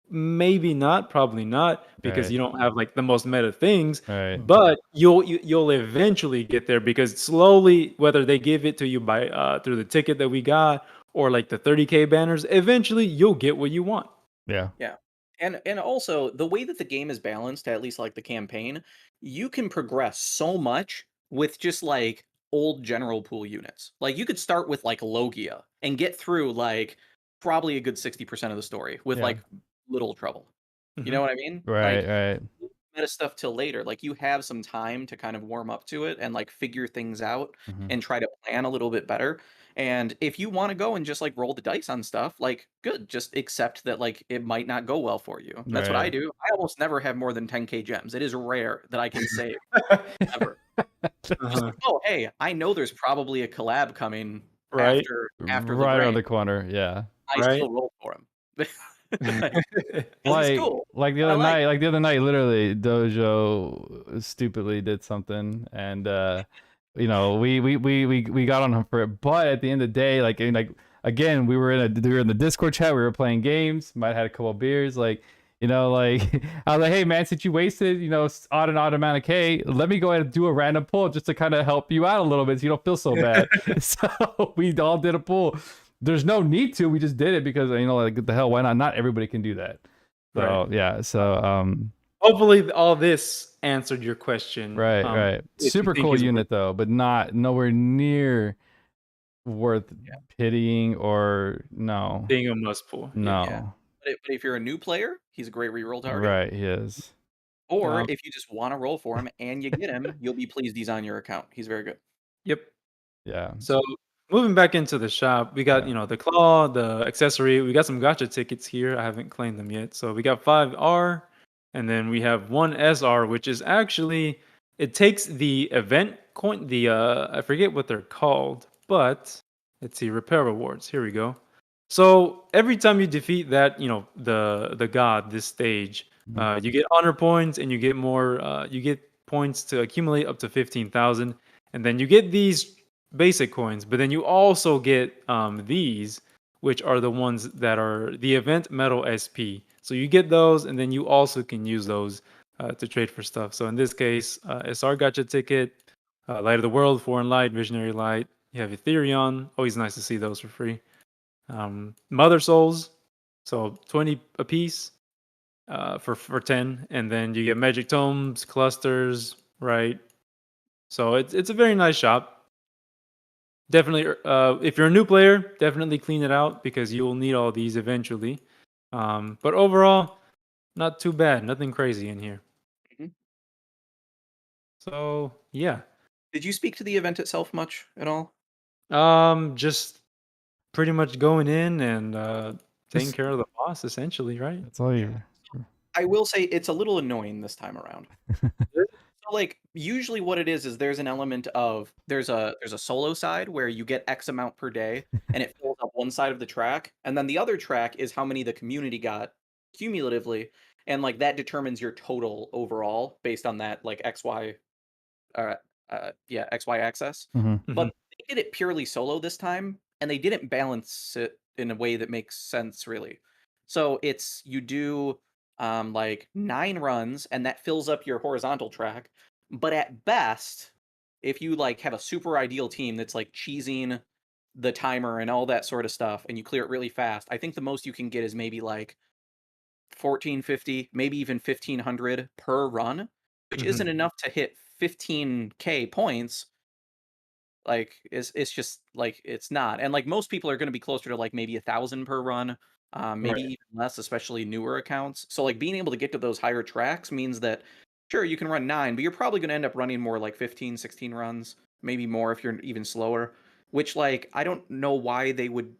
Maybe not, probably not, because Right. you don't have like the most meta things, Right. but you'll eventually get there because slowly, whether they give it to you by through the ticket that we got or like the 30K banners, eventually you'll get what you want. Yeah. Yeah. And also the way that the game is balanced, at least like the campaign, you can progress so much with just like old general pool units. Like you could start with like Logia and get through like probably a good 60% of the story with Yeah. like little trouble. You Hmm. know what I mean? Right. Like Right. meta stuff till later. Like you have some time to kind of warm up to it and like figure things out Hmm. and try to plan a little bit better. And if you want to go and just like roll the dice on stuff, like good, just accept that like it might not go well for you. And that's what I Right. do. I almost never have more than 10K gems. It is rare that I can save ever. Just Uh-huh. like, oh hey, I know there's probably a collab coming Right, after Right around Lagrange. the corner. Yeah. I right. still roll for him. Because he's Like cool. like the And I other like night, literally Dojo stupidly did something, and we got on him for it. But at the end of the day, again, we were in the Discord chat, we were playing games, might have had a couple of beers, like like I was like, hey man, since you wasted odd amount of K, let me go ahead and do a random pull just to kind of help you out a little bit so you don't feel so bad. So we all did a pull. There's no need to. We just did it because like the hell, why not? Not everybody can do that. Right. So yeah. So Hopefully, all this answered your question. right, right. If you Super think cool it's worth unit though, but nowhere near worth yeah. pitying or no, being a must pull. Yeah. Yeah. no. But if you're a new player, he's a great reroll target. Right, he is. Or Um, if you just want to roll for him and you get him, you'll be pleased he's on your account. He's very good. yep. Yeah, So moving back into the shop, we got yeah. the claw, the accessory. We got some gotcha tickets here. I haven't claimed them yet. So we got 5R, and then we have 1SR, which is actually it takes the event coin. The I forget what they're called, but let's see, repair rewards. Here we go. So every time you defeat that, the god this stage, Mhm. you get honor points and you get more. You get points to accumulate up to 15,000, and then you get these basic coins, but then you also get these, which are the ones that are the event metal SP. So you get those, and then you also can use those to trade for stuff. So in this case, SR gotcha ticket, Light of the World, Foreign Light, Visionary Light. You have Ethereon. Always nice to see those for free. Mother Souls, so 20 a piece for 10, and then you get Magic Tomes, clusters, right? So it's a very nice shop. Definitely, if you're a new player, definitely clean it out because you will need all these eventually. But overall, not too bad. Nothing crazy in here. Mhm. So yeah, Did you speak to the event itself much at all? just pretty much going in and taking Just care of the boss, essentially, right? that's all Yeah. you. I will say it's a little annoying this time around. So like usually what it is there's an element of there's a solo side where you get X amount per day and it fills up one side of the track, and then the other track is how many the community got cumulatively, and like that determines your total overall based on that like XY uh, yeah, XY axis. Hmm. Hmm. But they did it purely solo this time, and they didn't balance it in a way that makes sense really. So it's you do like 9 runs, and that fills up your horizontal track. But at best, if you like have a super ideal team that's like cheesing the timer and all that sort of stuff, and you clear it really fast, I think the most you can get is maybe like 1450, maybe even 1500 per run, which Hmm. isn't enough to hit 15K points. Like it's just like it's not. And like most people are going to be closer to like maybe 1,000 per run, maybe Right. even less, especially newer accounts. So like being able to get to those higher tracks means that sure you can run 9, but you're probably going to end up running more like 15, 16 runs, maybe more if you're even slower, which like I don't know why they would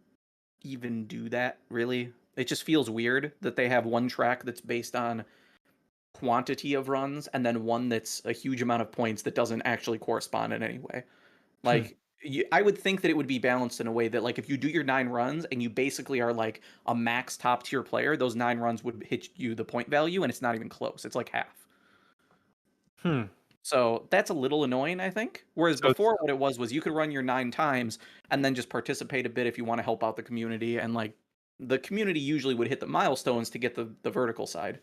even do that really. It just feels weird that they have one track that's based on quantity of runs and then one that's a huge amount of points that doesn't actually correspond in any way. Hmm. Like I would think that it would be balanced in a way that, like, if you do your 9 runs and you basically are like a max top tier player, those 9 runs would hit you the point value, and it's not even close. It's like half. Hmm. So that's a little annoying, I think. Whereas So it's before, what it was you could run your 9 times and then just participate a bit if you want to help out the community. And like the community usually would hit the milestones to get the vertical side,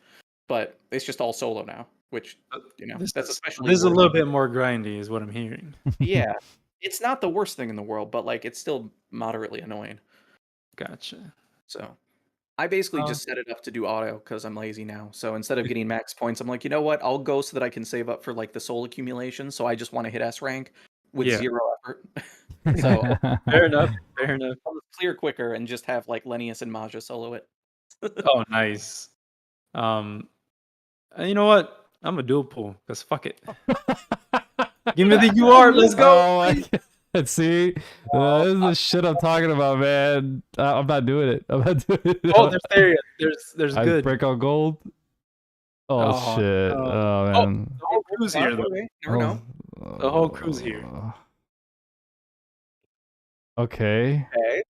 but it's just all solo now, which this that's is especially this is a worth. little bit more grindy, is what I'm hearing. Yeah, it's not the worst thing in the world, but like it's still moderately annoying. Gotcha. So I basically Uh, just set it up to do auto because I'm lazy now. So instead of getting max points, I'm like, you know what? I'll go so that I can save up for like the soul accumulation. So I just want to hit S rank with yeah. 0 effort. So Fair enough. Fair enough. I'll just clear quicker and just have like Lennius and Maja solo it. Oh, nice. You know what? I'm a dual pull because fuck it. Give me the UR. Let's go. Oh my God. See, this is the shit I'm talking about, man. I'm not doing it. I'm not doing it. Oh, there's there. There's I good. break out gold. Oh Oh, shit. no. Oh Oh, man. the whole crew's here though. Never know. The whole crew's here. Okay. Okay.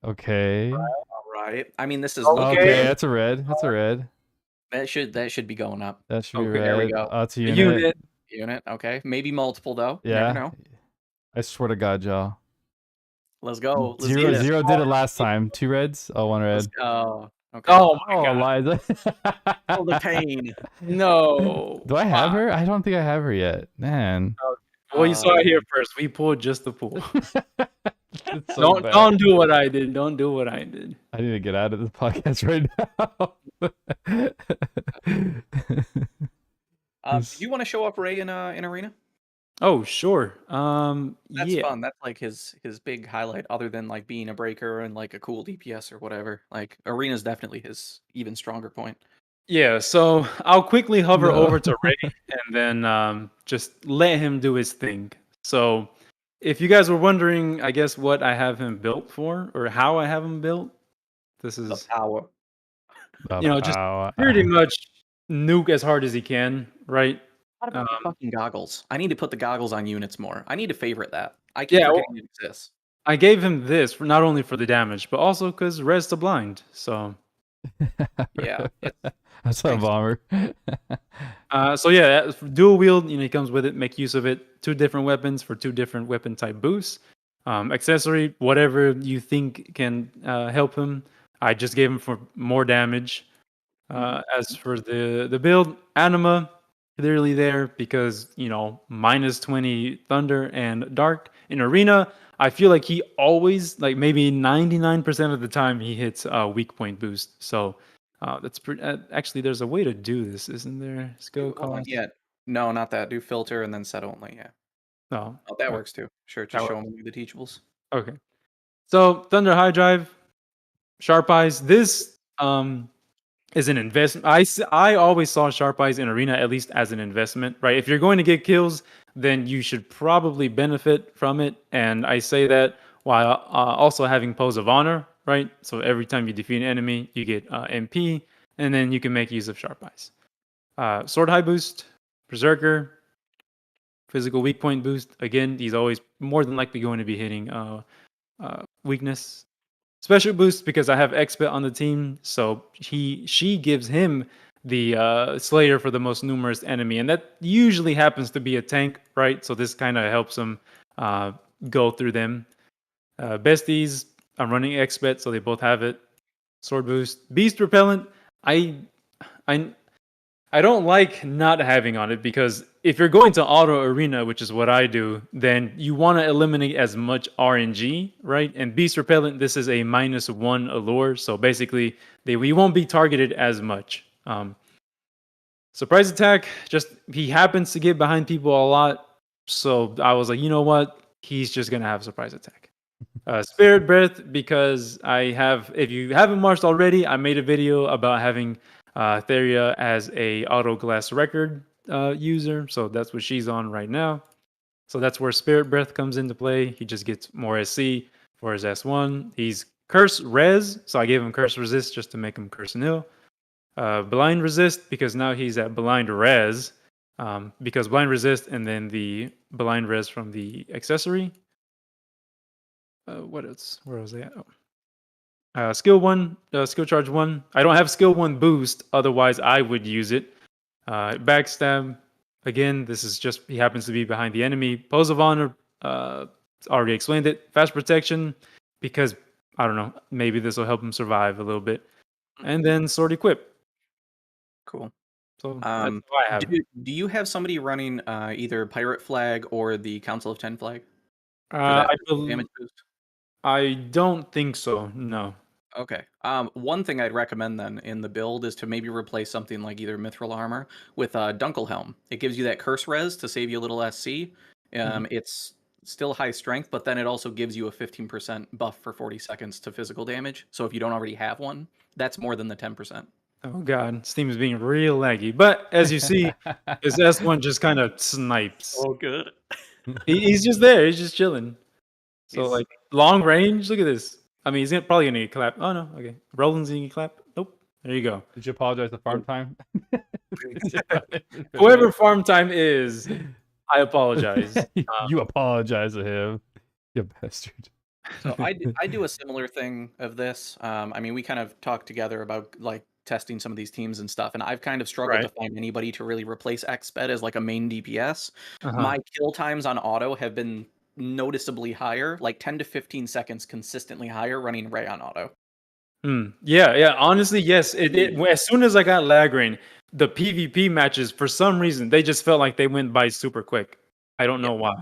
Okay. All right. I mean, this is Okay. looking Okay, that's a red. That's a red. that should be going up. That should be Okay, there we red. go. That's a A unit. unit. Unit. Okay. Maybe multiple though. You Yeah. never know. I swear to God, y'all. Let's go. Let's Zero do this. zero did it last time. 2 reds. Oh, 1 Let's red. go. Okay. Oh my Oh, god. Liza. Feel the pain. No. Do I have Wow. her? I don't think I have her yet. Man. Well, you saw it here first. We pulled just the pool. It's so bad. Don't do what I did. Don't do what I did. I need to get out of this podcast right now. Do you want to show up Ray in arena? Oh, sure. That's Yeah. fun. That's like his big highlight, other than like being a breaker and like a cool DPS or whatever. Like arena's definitely his even stronger point. Yeah, so I'll quickly hover No. over to Ray and then just let him do his thing. So if you guys were wondering, I guess what I have him built for or how I have him built, this The is power. just pretty much nuke as hard as he can, right? What about the fucking goggles? I need to put the goggles on units more. I need to favorite that. I keep Yeah, well, forgetting it exists. I gave him this for not only for the damage, but also because res to blind. So Yeah. That's a bomber. so yeah, dual wield, he comes with it. Make use of it. 2 different weapons for 2 different weapon type boosts. Accessory, whatever you think can help him. I just gave him for more damage. As for the build, anima clearly there because minus 20 thunder and dark in arena. I feel like he always, like maybe 99% of the time, he hits a weak point boost. So that's pretty. Actually, there's a way to do this, isn't there? Skill cost. Yeah. No, not that. Do filter and then set only. Yeah. No. Oh, that works too. Sure. Just That show him the teachables. Okay. So Thunder High Drive, Sharp Eyes. This is an investment. I always saw Sharp Eyes in arena at least as an investment, right? If you're going to get kills, then you should probably benefit from it. And I say that while also having Pose of Honor, right? So every time you defeat an enemy, you get MP, and then you can make use of Sharp Eyes. Sword High Boost, Berserker, Physical Weak Point Boost. Again, he's always more than likely going to be hitting weakness. Special Boost because I have Expert on the team, so she gives him the Slayer for the most numerous enemy, and that usually happens to be a tank, right? So this kind of helps him go through them. Besties, I'm running Expert, so they both have it. Sword Boost, Beast Repellent. I I don't like not having on it because if you're going to auto arena, which is what I do, then you want to eliminate as much RNG, right? And Beast Repellent, this is a -1 allure, so basically we won't be targeted as much. Surprise attack, just he happens to get behind people a lot, so I was like, you know what? He's just gonna have surprise attack. Spirit Breath, because if you haven't marched already, I made a video about having Theria as a auto glass record user, so that's what she's on right now. So that's where Spirit Breath comes into play. He just gets more SC for his S1. He's Curse Res, so I gave him Curse Resist just to make him Curse Nil. Blind Resist, because now he's at Blind Res, because Blind Resist and then the Blind Res from the accessory. What else? Where was I at? Skill 1, skill charge 1. I don't have skill 1 boost, otherwise I would use it. Backstab, again, this is just, he happens to be behind the enemy. Pose of Honor, already explained it. Fast protection, because, I don't know, maybe this will help him survive a little bit. And then Sword Equip. Cool. So that's all I have. Do you have somebody running either Pirate Flag or the Council of 10 flag for that damage boost? I don't think so, no. Okay. One thing I'd recommend then in the build is to maybe replace something like either Mithril Armor with Dunkel Helm. It gives you that curse res to save you a little SC. It's still high strength, but then it also gives you a 15% buff for 40 seconds to physical damage. So if you don't already have one, that's more than the 10%. Oh god, Steam is being real laggy. But as you see, his S1 just kind of snipes. Oh, good. He's just there. He's just chilling. So He's- like long range. Look at this. I mean, probably gonna get clapped. Oh no, okay. Roland's gonna get clapped. Nope. There you go. Did you apologize to farm time? Whoever farm time is, I apologize. You apologize to him, you bastard. So I do a similar thing of this. I mean, we kind of talked together about like testing some of these teams and stuff, and I've kind of struggled to find anybody to really replace XSped as like a main DPS. My kill times on auto have been noticeably higher, like 10 to 15 seconds consistently higher running Ray on auto. Yeah. Honestly, yes. As soon as I got Lagrange, the PvP matches, for some reason, they just felt like they went by super quick. I don't know why.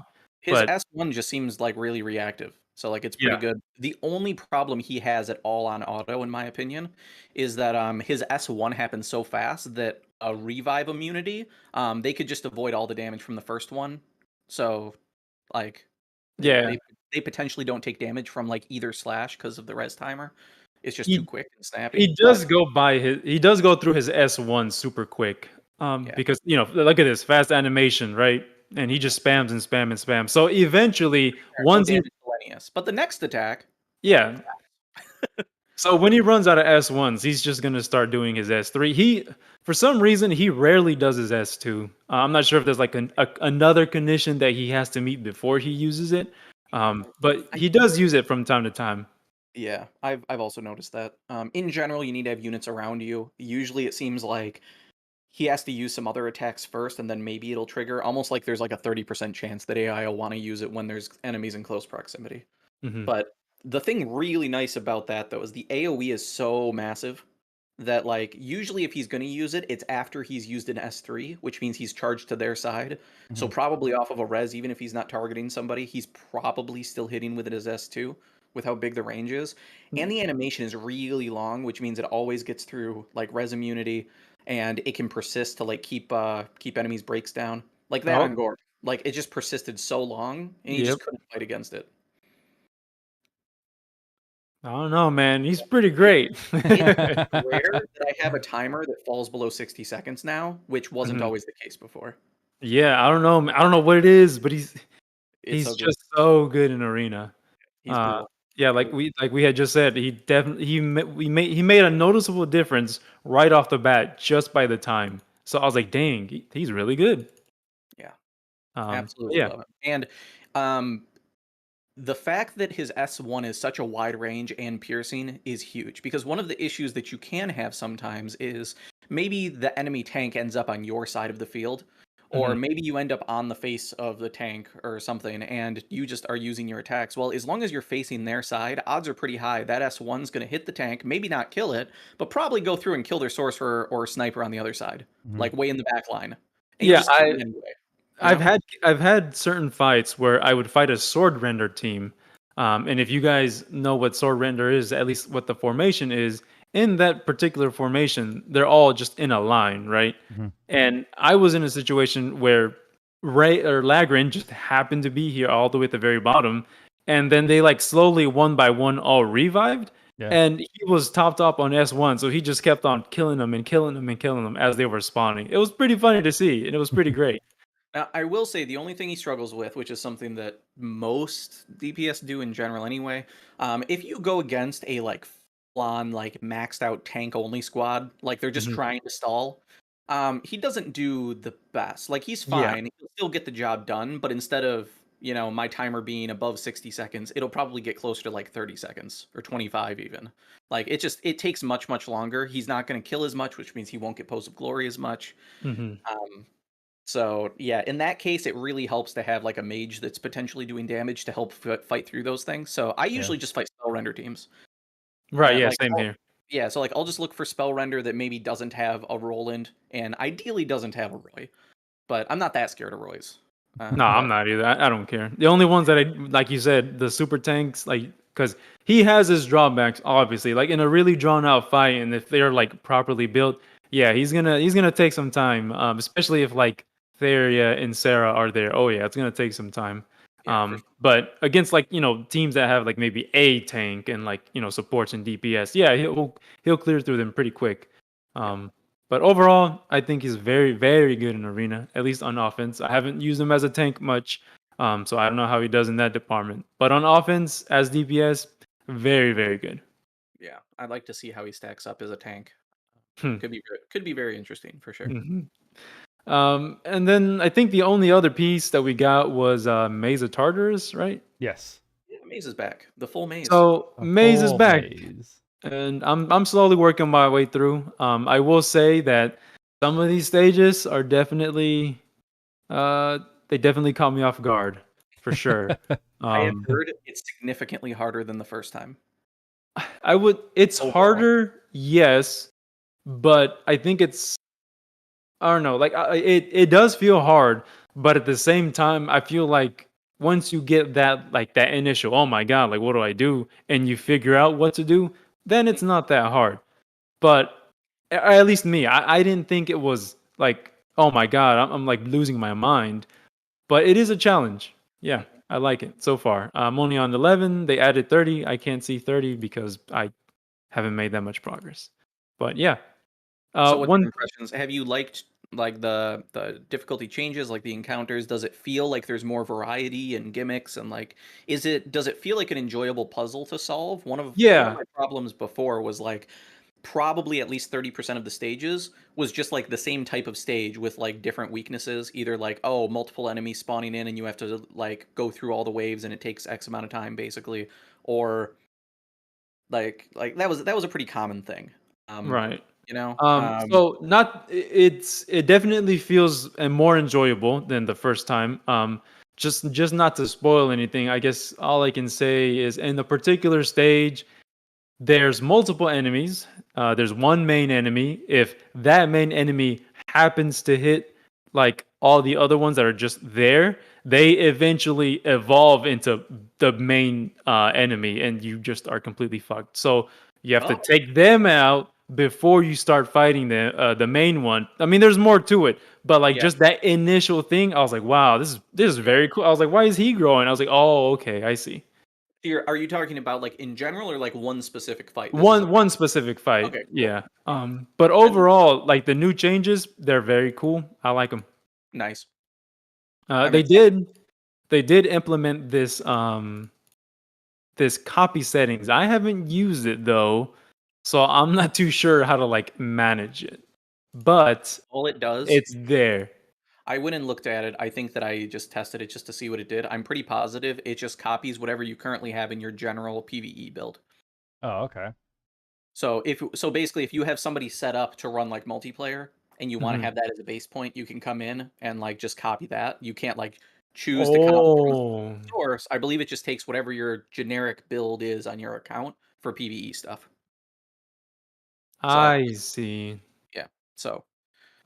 His S1 just seems like really reactive. So like it's pretty good. The only problem he has at all on auto, in my opinion, is that his S1 happens so fast that a revive immunity, they could just avoid all the damage from the first one. So like they potentially don't take damage from like either slash because of the res timer. It's just too quick and snappy. He does go through his S1 super quick. Because look at this fast animation, right? And he just spams and spam and spam. So eventually, once he but the next attack, so when he runs out of S1s, he's just gonna start doing his S3. For some reason, he rarely does his S2. I'm not sure if there's like another condition that he has to meet before he uses it. But he does use it from time to time. Yeah, I've also noticed that. In general, you need to have units around you. Usually, it seems like he has to use some other attacks first, and then maybe it'll trigger. Almost like there's like a 30% chance that AI will want to use it when there's enemies in close proximity. But the thing really nice about that, though, is the AoE is so massive that, like, usually if he's going to use it, it's after he's used an S3, which means he's charged to their side. So probably off of a res, even if he's not targeting somebody, he's probably still hitting with it as S2 with how big the range is. And the animation is really long, which means it always gets through, like, res immunity, and it can persist to, like, keep enemies' breaks down. Like that on Gord. Like, it just persisted so long, and you just couldn't fight against it. I don't know, man. He's pretty great. It's rare that I have a timer that falls below 60 seconds now, which wasn't always the case before. Yeah, I don't know. I don't know what it is, but he's so just so good in arena. He's cool. Yeah, like we had just said, he definitely he made a noticeable difference right off the bat just by the time. So I was like, dang, he's really good. Yeah, absolutely. Love it. And the fact that his S1 is such a wide range and piercing is huge, because one of the issues that you can have sometimes is maybe the enemy tank ends up on your side of the field, or maybe you end up on the face of the tank or something, and you just are using your attacks. Well, as long as you're facing their side, odds are pretty high that S1's going to hit the tank, maybe not kill it, but probably go through and kill their sorcerer or sniper on the other side, like way in the back line. And I've had certain fights where I would fight a sword render team, and if you guys know what sword render is, at least what the formation is, in that particular formation, they're all just in a line, right? And I was in a situation where Ray or Lagrange just happened to be here all the way at the very bottom, and then they like slowly one by one all revived. And he was topped up on S1, so he just kept on killing them and killing them and killing them as they were spawning. It was pretty funny to see, and it was pretty great. Now, I will say the only thing he struggles with, which is something that most DPS do in general anyway, if you go against a like full-on like maxed out tank only squad, like they're just trying to stall, he doesn't do the best. Like he's fine, he'll still get the job done, but instead of you know, my timer being above 60 seconds, it'll probably get closer to like 30 seconds or 25 even. Like it takes much longer. He's not going to kill as much, which means he won't get Pose of Glory as much. Hmm. Um, so yeah, in that case, it really helps to have like a mage that's potentially doing damage to help fight through those things. So I Yeah. usually just fight spell render teams. Right. Yeah. Like Same here. yeah, so like I'll just look for spell render that maybe doesn't have a Roland and ideally doesn't have a Roy, but I'm not that scared of Roys. No, I'm But not either. I don't care. The only ones that I like you said, the super tanks, like because he has his drawbacks, obviously. Like in a really drawn out fight, and if they're like properly built, yeah, he's gonna take some time. Especially if like Theria and Sarah are there. Oh yeah, it's gonna take some time. yeah, for sure. But against like teams that have like maybe a tank and like supports and DPS, yeah, he'll clear through them pretty quick. Yeah. Um, but overall, I think he's very, very good in arena, at least on offense. I haven't used him as a tank much, so I don't know how he does in that department. But on offense, as DPS, very, very good. Yeah, I'd like to see how he stacks up as a tank. Hmm. Could be very interesting for sure. Mhm. And then I think the only other piece that we got was Maze of Tartarus, right? Yes. Yeah, Maze is back. The full Maze. So A Maze is full back, maze. and I'm slowly working my way through. I will say that some of these stages are definitely they definitely caught me off guard for sure. I have Um, heard it's significantly harder than the first time it's overall. harder, yes, but I think I don't know, like it does feel hard, but at the same time, I feel like once you get that initial, oh my god, like what do I do, and you figure out what to do, then it's not that hard. But at least me, I didn't think it was like, oh my god, I'm like losing my mind. But it is a challenge. Yeah, I like it so far. I'm only on 11. They added 30. I can't see 30 because I haven't made that much progress. But yeah, So what's your one. impressions? Have you liked like the difficulty changes, like the encounters? Does it feel like there's more variety and gimmicks and like does it feel like an enjoyable puzzle to solve? One of Yeah, my problems before was like probably at least 30% of the stages was just like the same type of stage with like different weaknesses, either like oh, multiple enemies spawning in and you have to like go through all the waves and it takes X amount of time basically, or like that was a pretty common thing. Um, right. you know? So not it definitely feels more enjoyable than the first time. Just not to spoil anything, I guess all I can say is in the particular stage, there's multiple enemies. There's one main enemy. If that main enemy happens to hit like all the other ones that are just there, they eventually evolve into the main enemy, and you just are completely fucked. So you have to Oh, take them out before you start fighting the main one. I mean, there's more to it, but like yeah. just that initial thing, I was like, wow, this is very cool. I was like, why is he growing? I was like, oh, okay, I see. Are you talking about like in general or like one specific fight? This is a One specific fight, okay, cool. yeah. But And overall, like the new changes, they're very cool. I like them. nice. Uh, I'm they excited. did they did implement this copy settings. I haven't used it though, so I'm not too sure how to like manage it. But All it does, it's there. I went and looked at it. I think that I just tested it just to see what it did. I'm pretty positive it just copies whatever you currently have in your general PvE build. Oh, okay. So basically if you have somebody set up to run like multiplayer and you want to Mhm. have that as a base point, you can come in and like just copy that. You can't like choose to copy from Oh, source. I believe it just takes whatever your generic build is on your account for PvE stuff. So, I see. yeah. So,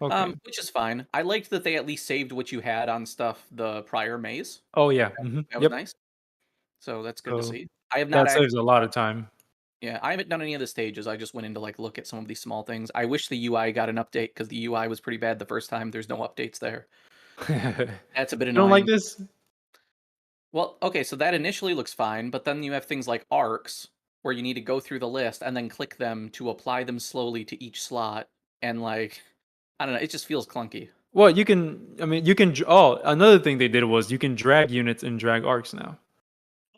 Okay. which is fine. I liked that they at least saved what you had on stuff the prior maze. Oh yeah. That was Yep. nice. So that's good to So see. I have not that saves a actually lot of time. yeah, I haven't done any of the stages. I just went in to like look at some of these small things. I wish the UI got an update because the UI was pretty bad the first time. There's no updates there. You That's a bit don't like annoying. this? Well, okay, so that initially looks fine, but then you have things like arcs where you need to go through the list and then click them to apply them slowly to each slot. And like, I don't know, it just feels clunky. Well, you can. I mean, you can. Oh, another thing they did was you can drag units and drag arcs now.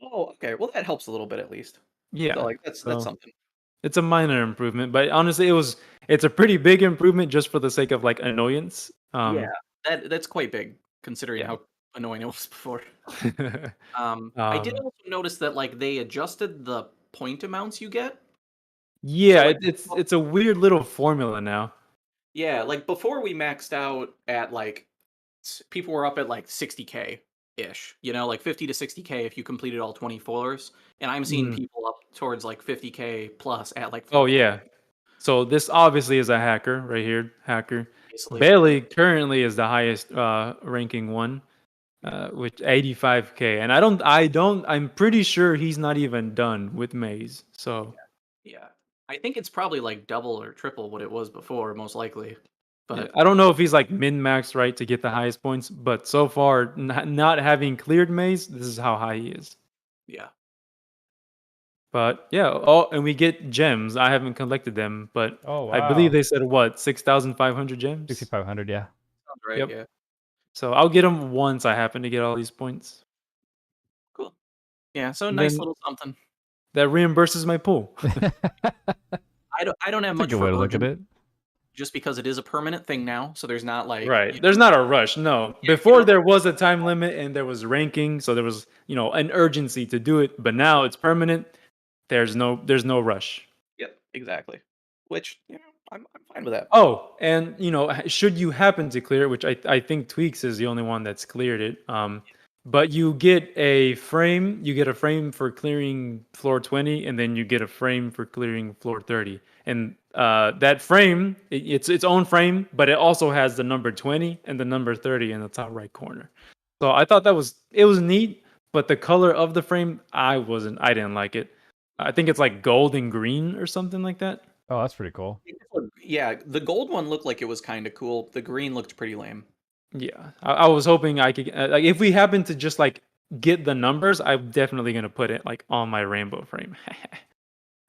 Oh, okay. Well, that helps a little bit at least. So Yeah. like that's So something. it's a minor improvement, but honestly, it's a pretty big improvement just for the sake of like annoyance. Yeah, that's quite big considering Yeah. how annoying it was before. I did um, also notice that like they adjusted the point amounts you get. So yeah, like it's a weird little formula now. yeah, like before we maxed out at like people were up at like 60K ish, like 50 to 60K if you completed all 20 floors, and I'm seeing Mm. people up towards like 50K plus at like Oh floor 4 yeah. So this obviously is a hacker right here. Hacker. easily. Bailey currently is the highest ranking one, with 85K, and I'm pretty sure he's not even done with Maze. So Yeah. I think it's probably like double or triple what it was before, most likely. yeah, But I don't know if he's like min max right to get the highest points, but so far not having cleared Maze, this is how high he is. yeah. But yeah, oh, and we get gems. I haven't collected them, but Oh I believe wow, they said what 6,500 gems. 6,500. Yeah. Sounds right, Yep. yeah. So I'll get them once I happen to get all these points. Cool. Yeah, so And nice then little something. that reimburses my pool. I don't have That's a much good for way to look at urgent it. just because it is a permanent thing now, so there's not like, Right. There's not a rush. No. you Before don't there was a time limit and there was ranking, so there was, an urgency to do it, but now it's permanent. There's no rush. Yep, exactly. Which, I'm fine with that. Oh, and should you happen to clear it, which I think Tweaks is the only one that's cleared it. But you get a frame for clearing floor 20, and then you get a frame for clearing floor 30. And that frame, it's its own frame, but it also has the number 20 and the number 30 in the top right corner. So I thought it was neat, but the color of the frame, I didn't like it. I think it's like gold and green or something like that. Oh, that's pretty cool. Yeah, the gold one looked like it was kind of cool. The green looked pretty lame. Yeah, I was hoping I could like if we happen to just like get the numbers, I'm definitely gonna put it like on my rainbow frame.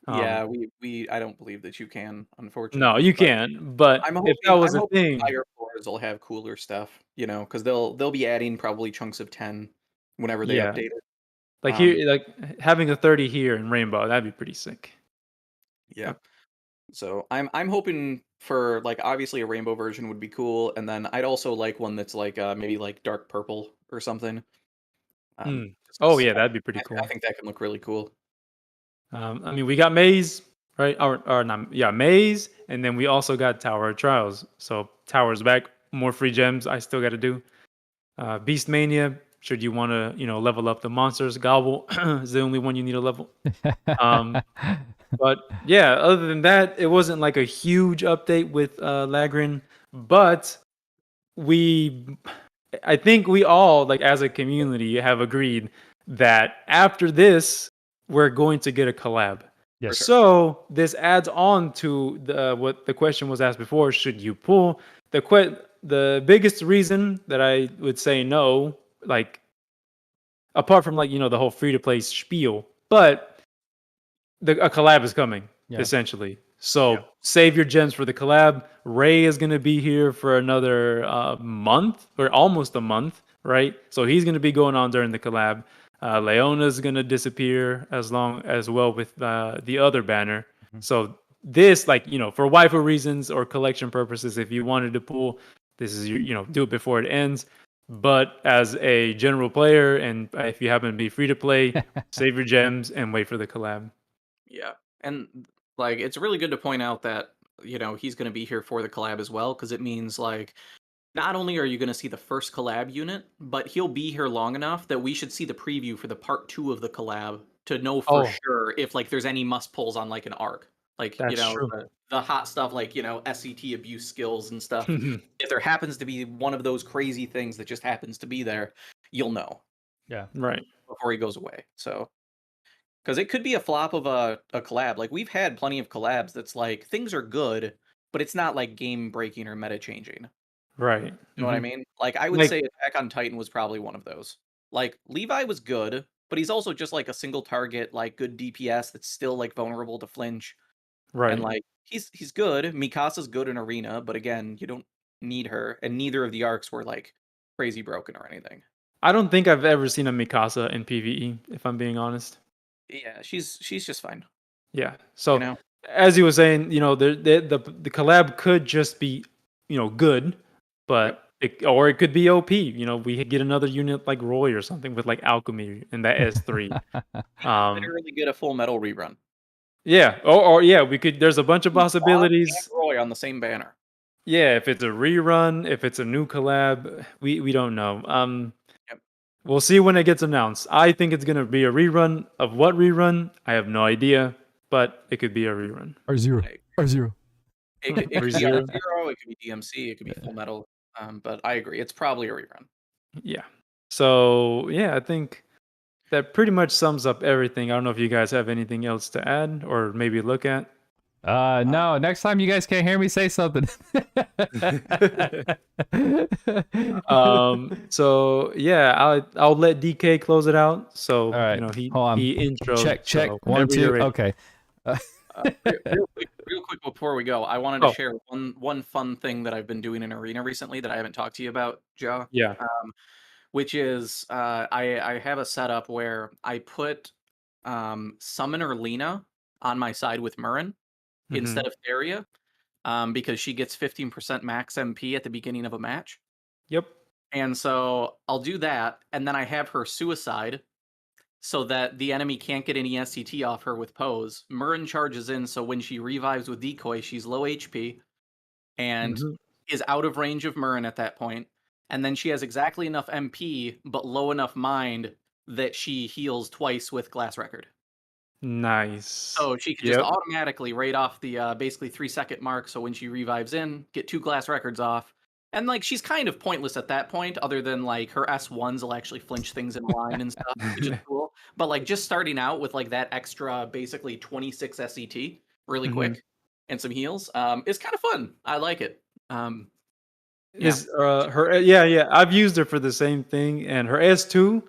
Yeah, um, we I don't believe that you can, no, unfortunately, you but can't. But I'm if that hoping was I'm a hoping thing, higher floors will have cooler stuff, because they'll be adding probably chunks of 10 whenever they yeah, update it. like Um, here, like having a 30 here in rainbow, that'd be pretty sick. yeah. So I'm hoping for like obviously a rainbow version would be cool, and then I'd also like one that's like maybe like dark purple or something. Mm. Just Oh 'cause yeah, that'd be I, pretty I cool. think that can look really cool. I mean, we got Maze, right? Or not, yeah, Maze, and then we also got Tower of Trials. So Tower's back, more free gems. I still got to do. Beast Mania. Should you want to, level up the monsters, Gobble is the only one you need to level. Um, but yeah, other than that, it wasn't like a huge update with Lagrin, but we I think we all, like as a community, have agreed that after this, we're going to get a collab. For Yes. sure. So this adds on to what the question was asked before: should you pull the biggest reason that I would say no, like apart from like the whole free to play spiel, but a collab is coming Yeah. essentially. Yeah. So save your gems for the collab. Ray is going to be here for another month or almost a month, right? So he's going to be going on during the collab. Leona's going to disappear as well with the other banner. Mhm. So this, like for waifu reasons or collection purposes, if you wanted to pull, this is do it before it ends. But as a general player, and if you happen to be free to play, save your gems and wait for the collab. Yeah. And like it's really good to point out that, he's going to be here for the collab as well because it means like not only are you going to see the first collab unit, but he'll be here long enough that we should see the preview for the part 2 of the collab to know for Oh, sure if like there's any must pulls on like an arc. Like, that's true. the hot stuff like, SCT abuse skills and stuff. If there happens to be one of those crazy things that just happens to be there, you'll know Yeah. Right. before he goes away. So because it could be a flop of a collab. Like we've had plenty of collabs that's like things are good, but it's not like game breaking or meta changing. Right. You know what I mean? Like I would Like say Attack on Titan was probably one of those. Like Levi was good, but he's also just like a single target, like good DPS that's still like vulnerable to flinch. And right. like he's good. Mikasa's good in arena, but again, you don't need her, and neither of the arcs were like crazy broken or anything. I don't think I've ever seen a Mikasa in PvE, if I'm being honest. Yeah, she's just fine. Yeah. You So know? as you were saying, the collab could just be, good, Yep. but Or it could be OP. We could get another unit like Roy or something with like alchemy in that S3. Literally get a Full Metal rerun. Yeah. Or yeah, we could. There's a bunch of Boss possibilities. and Roy on the same banner. Yeah, if it's a rerun, if it's a new collab, we don't know. Yep. We'll see when it gets announced. I think it's gonna be a rerun. Of what rerun? I have no idea, but it could be a rerun. R0. R0. It could be R0. R0, it could be DMC, it could be Full Metal. But I agree, it's probably a rerun. Yeah. So yeah, I think that pretty much sums up everything. I don't know if you guys have anything else to add or maybe look at. No, next time you guys can't hear me say something. So yeah, I'll let DK close it out. So All right. he Hold on. intro. Check. So 1, whenever 2. you're ready. Okay. Real quick before we go, I wanted to Oh. share one fun thing that I've been doing in Arena recently that I haven't talked to you about, Joe. Yeah. Which is I have a setup where I put Summoner Lena on my side with Murren instead of Theria, because she gets 15% max MP at the beginning of a match. Yep. And so I'll do that, and then I have her suicide so that the enemy can't get any SCT off her with pose. Murren charges in, so when she revives with decoy, she's low HP and is out of range of Murren at that point. And then she has exactly enough MP, but low enough mind that she heals twice with Glass Record. Nice. So she could just automatically, right off the basically 3-second mark, so when she revives in, get 2 Glass Records off. And like she's kind of pointless at that point, other than like her S1s will actually flinch things in line and stuff, which is cool. But like just starting out with like that extra basically 26 SCT really quick and some heals is kind of fun. I like it. Is her yeah, I've used her for the same thing, and her S2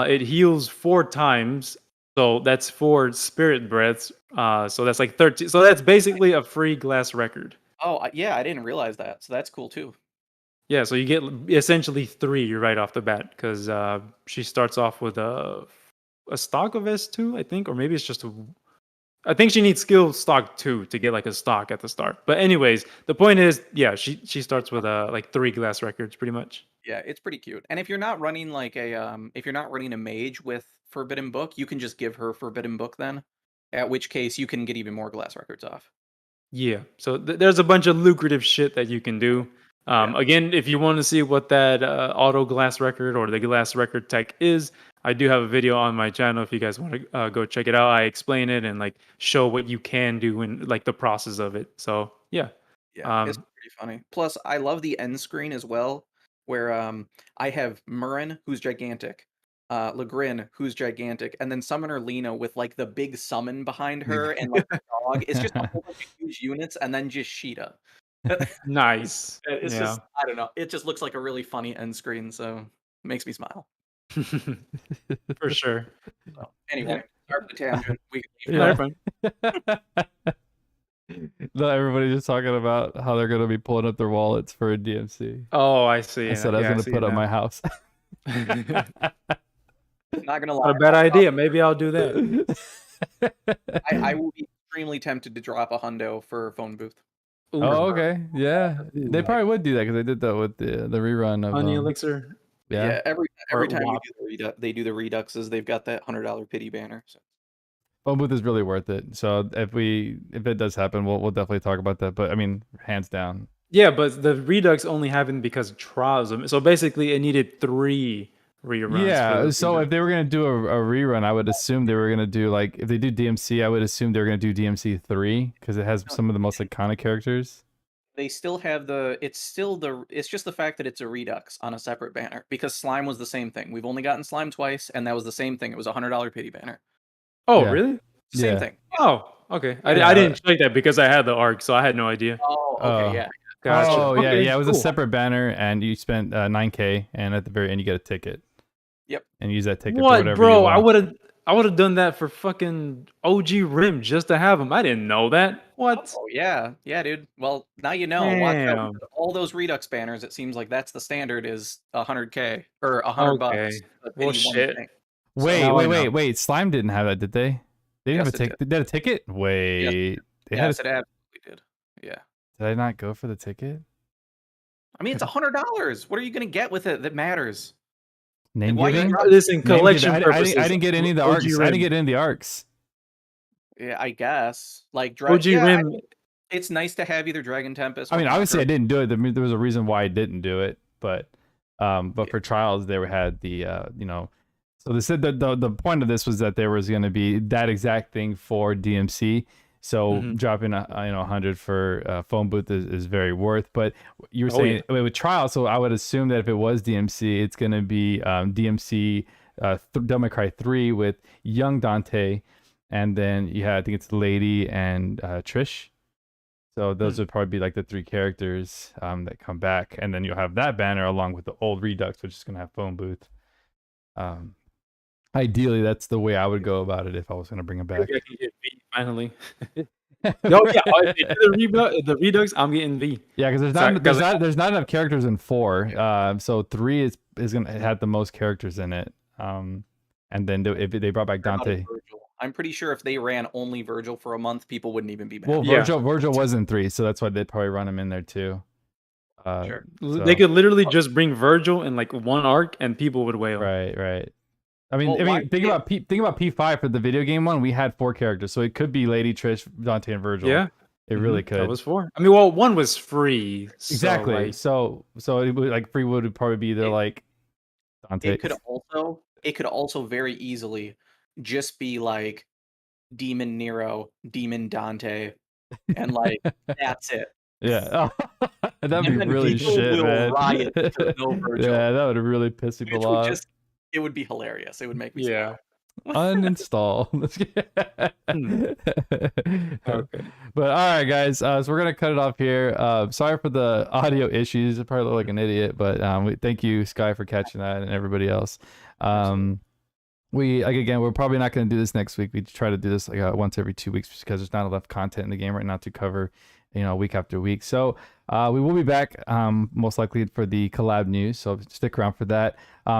it heals 4 times, so that's 4 spirit breaths, so that's like 13, so that's basically a free Glass Record. Oh yeah, I didn't realize that, so that's cool too. Yeah, so you get essentially 3 right off the bat, because she starts off with a stock of S2, I think, or maybe it's just I think she needs skill stock 2 to get like a stock at the start. But anyways, the point is, yeah, she starts with like 3 Glass Records pretty much. Yeah, it's pretty cute. And if you're not running like if you're not running a mage with Forbidden Book, you can just give her Forbidden Book then. At which case you can get even more Glass Records off. Yeah, so there's a bunch of lucrative shit that you can do. Again, if you want to see what that auto Glass Record or the Glass Record tech is, I do have a video on my channel if you guys want to go check it out. I explain it and like show what you can do and like the process of it. So yeah. It's pretty funny. Plus, I love the end screen as well, where I have Murren, who's gigantic, Legrin, who's gigantic, and then Summoner Lena with like the big summon behind her and like the dog. It's just a whole bunch of huge units, and then just Sheeta. Nice. It's just, I don't know. It just looks like a really funny end screen, so it makes me smile. For sure. So, anyway, start the tangent. We can No, everybody's just talking about how they're going to be pulling up their wallets for a DMC. Oh, I see. I said I was going to put up my house. Not gonna lie. Not a bad idea. Maybe I'll do that. I will be extremely tempted to drop a hundo for phone booth. Ooh. Oh, okay. Yeah. They probably would do that because they did that with the rerun of Honey Elixir. Yeah, every time WAP. they do the reduxes, they've got that $100 pity banner. So. Phone booth is really worth it. So if it does happen, we'll definitely talk about that. But I mean, hands down. Yeah, but the redux only happened because of trials. So basically, it needed 3 reruns. Yeah. So if they were gonna do a rerun, I would assume they were gonna do like if they do DMC, I would assume they were gonna do DMC 3 because it has some of the most iconic characters. They still have it's just the fact that it's a redux on a separate banner because Slime was the same thing. We've only gotten Slime twice, and that was the same thing. It was a $100 pity banner. Oh, Yeah. really? Same thing. Oh, okay. I didn't check that because I had the ARC, so I had no idea. Oh, okay, yeah. Gotcha. Oh, yeah, Okay, yeah. It was cool. a separate banner, and you spent 9K, and at the very end, you get a ticket. Yep. And use that ticket for What, whatever bro? you want. I would have done that for fucking OG Rim just to have him. I didn't know that. What? Oh, yeah, dude. Well, now you know. Watch out. Damn. All those redux banners. It seems like that's the standard is 100K or $100. Okay. a Well, pity one shit. thing. now I know. Wait. Slime didn't have that, did they? They didn't Yes, have a ticket. They had a ticket? Wait. They had Yes, it absolutely did. Yeah. Did I not go for the ticket? I mean, it's $100. What are you gonna get with it that matters? Name why you giving. drop- Listen, Name giving. collection I purposes. didn't get any of the OG arcs. I Rim. didn't get any of the arcs. Yeah, I guess. Like, OG yeah, Rim. it's nice to have either Dragon Tempest. I Or mean, obviously, I Conqueror. didn't do it. There was a reason why I didn't do it, but Yeah. for trials, they had the So they said that the point of this was that there was going to be that exact thing for DMC. So dropping 100 for phone booth is very worth. But you were saying with trials, so I would assume that if it was DMC, it's going to be DMC Devil May Cry 3 with young Dante, and then you had, I think it's Lady and Trish. So those would probably be like the 3 characters that come back, and then you'll have that banner along with the old Redux, which is gonna have phone booth. Ideally, that's the way I would go about it if I was gonna bring it back. I can get V finally. Oh yeah, if they do the Redux, I'm getting V. Yeah, because there's not enough characters in 4. So 3 is gonna have the most characters in it. And then if they brought back Dante. I'm pretty sure if they ran only Virgil for a month, people wouldn't even be mad. Well, Virgil was in 3, so that's why they'd probably run him in there too. Sure. So. They could literally just bring Virgil in like one arc, and people would wail. Right. I mean, think about P5 for the video game one. We had 4 characters, so it could be Lady, Trish, Dante, and Virgil. Yeah, it really could. That was 4. I mean, well, 1 was free. Exactly. So it would like free would probably be either like Dante. It could also very easily just be like Demon Nero, Demon Dante, and like that's it. Yeah, that'd be really shit, man. Riot no Virgil. Yeah, that would really piss people off. It would be hilarious. It would make me smile. Uninstall. Okay. But all right, guys. So we're gonna cut it off here. Sorry for the audio issues. I probably look like an idiot, but thank you, Sky, for catching that, and everybody else. We're probably not going to do this next week. We try to do this like once every 2 weeks because there's not enough content in the game right now to cover, week after week. So we will be back most likely for the collab news. So stick around for that.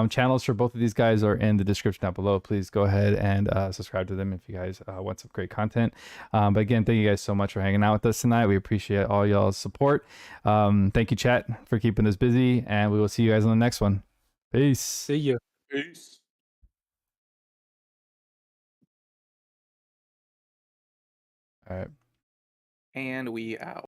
Channels for both of these guys are in the description down below. Please go ahead and subscribe to them if you guys want some great content. But again, thank you guys so much for hanging out with us tonight. We appreciate all y'all's support. Thank you, chat, for keeping us busy, and we will see you guys on the next one. Peace. See you. Peace. All right. And we out.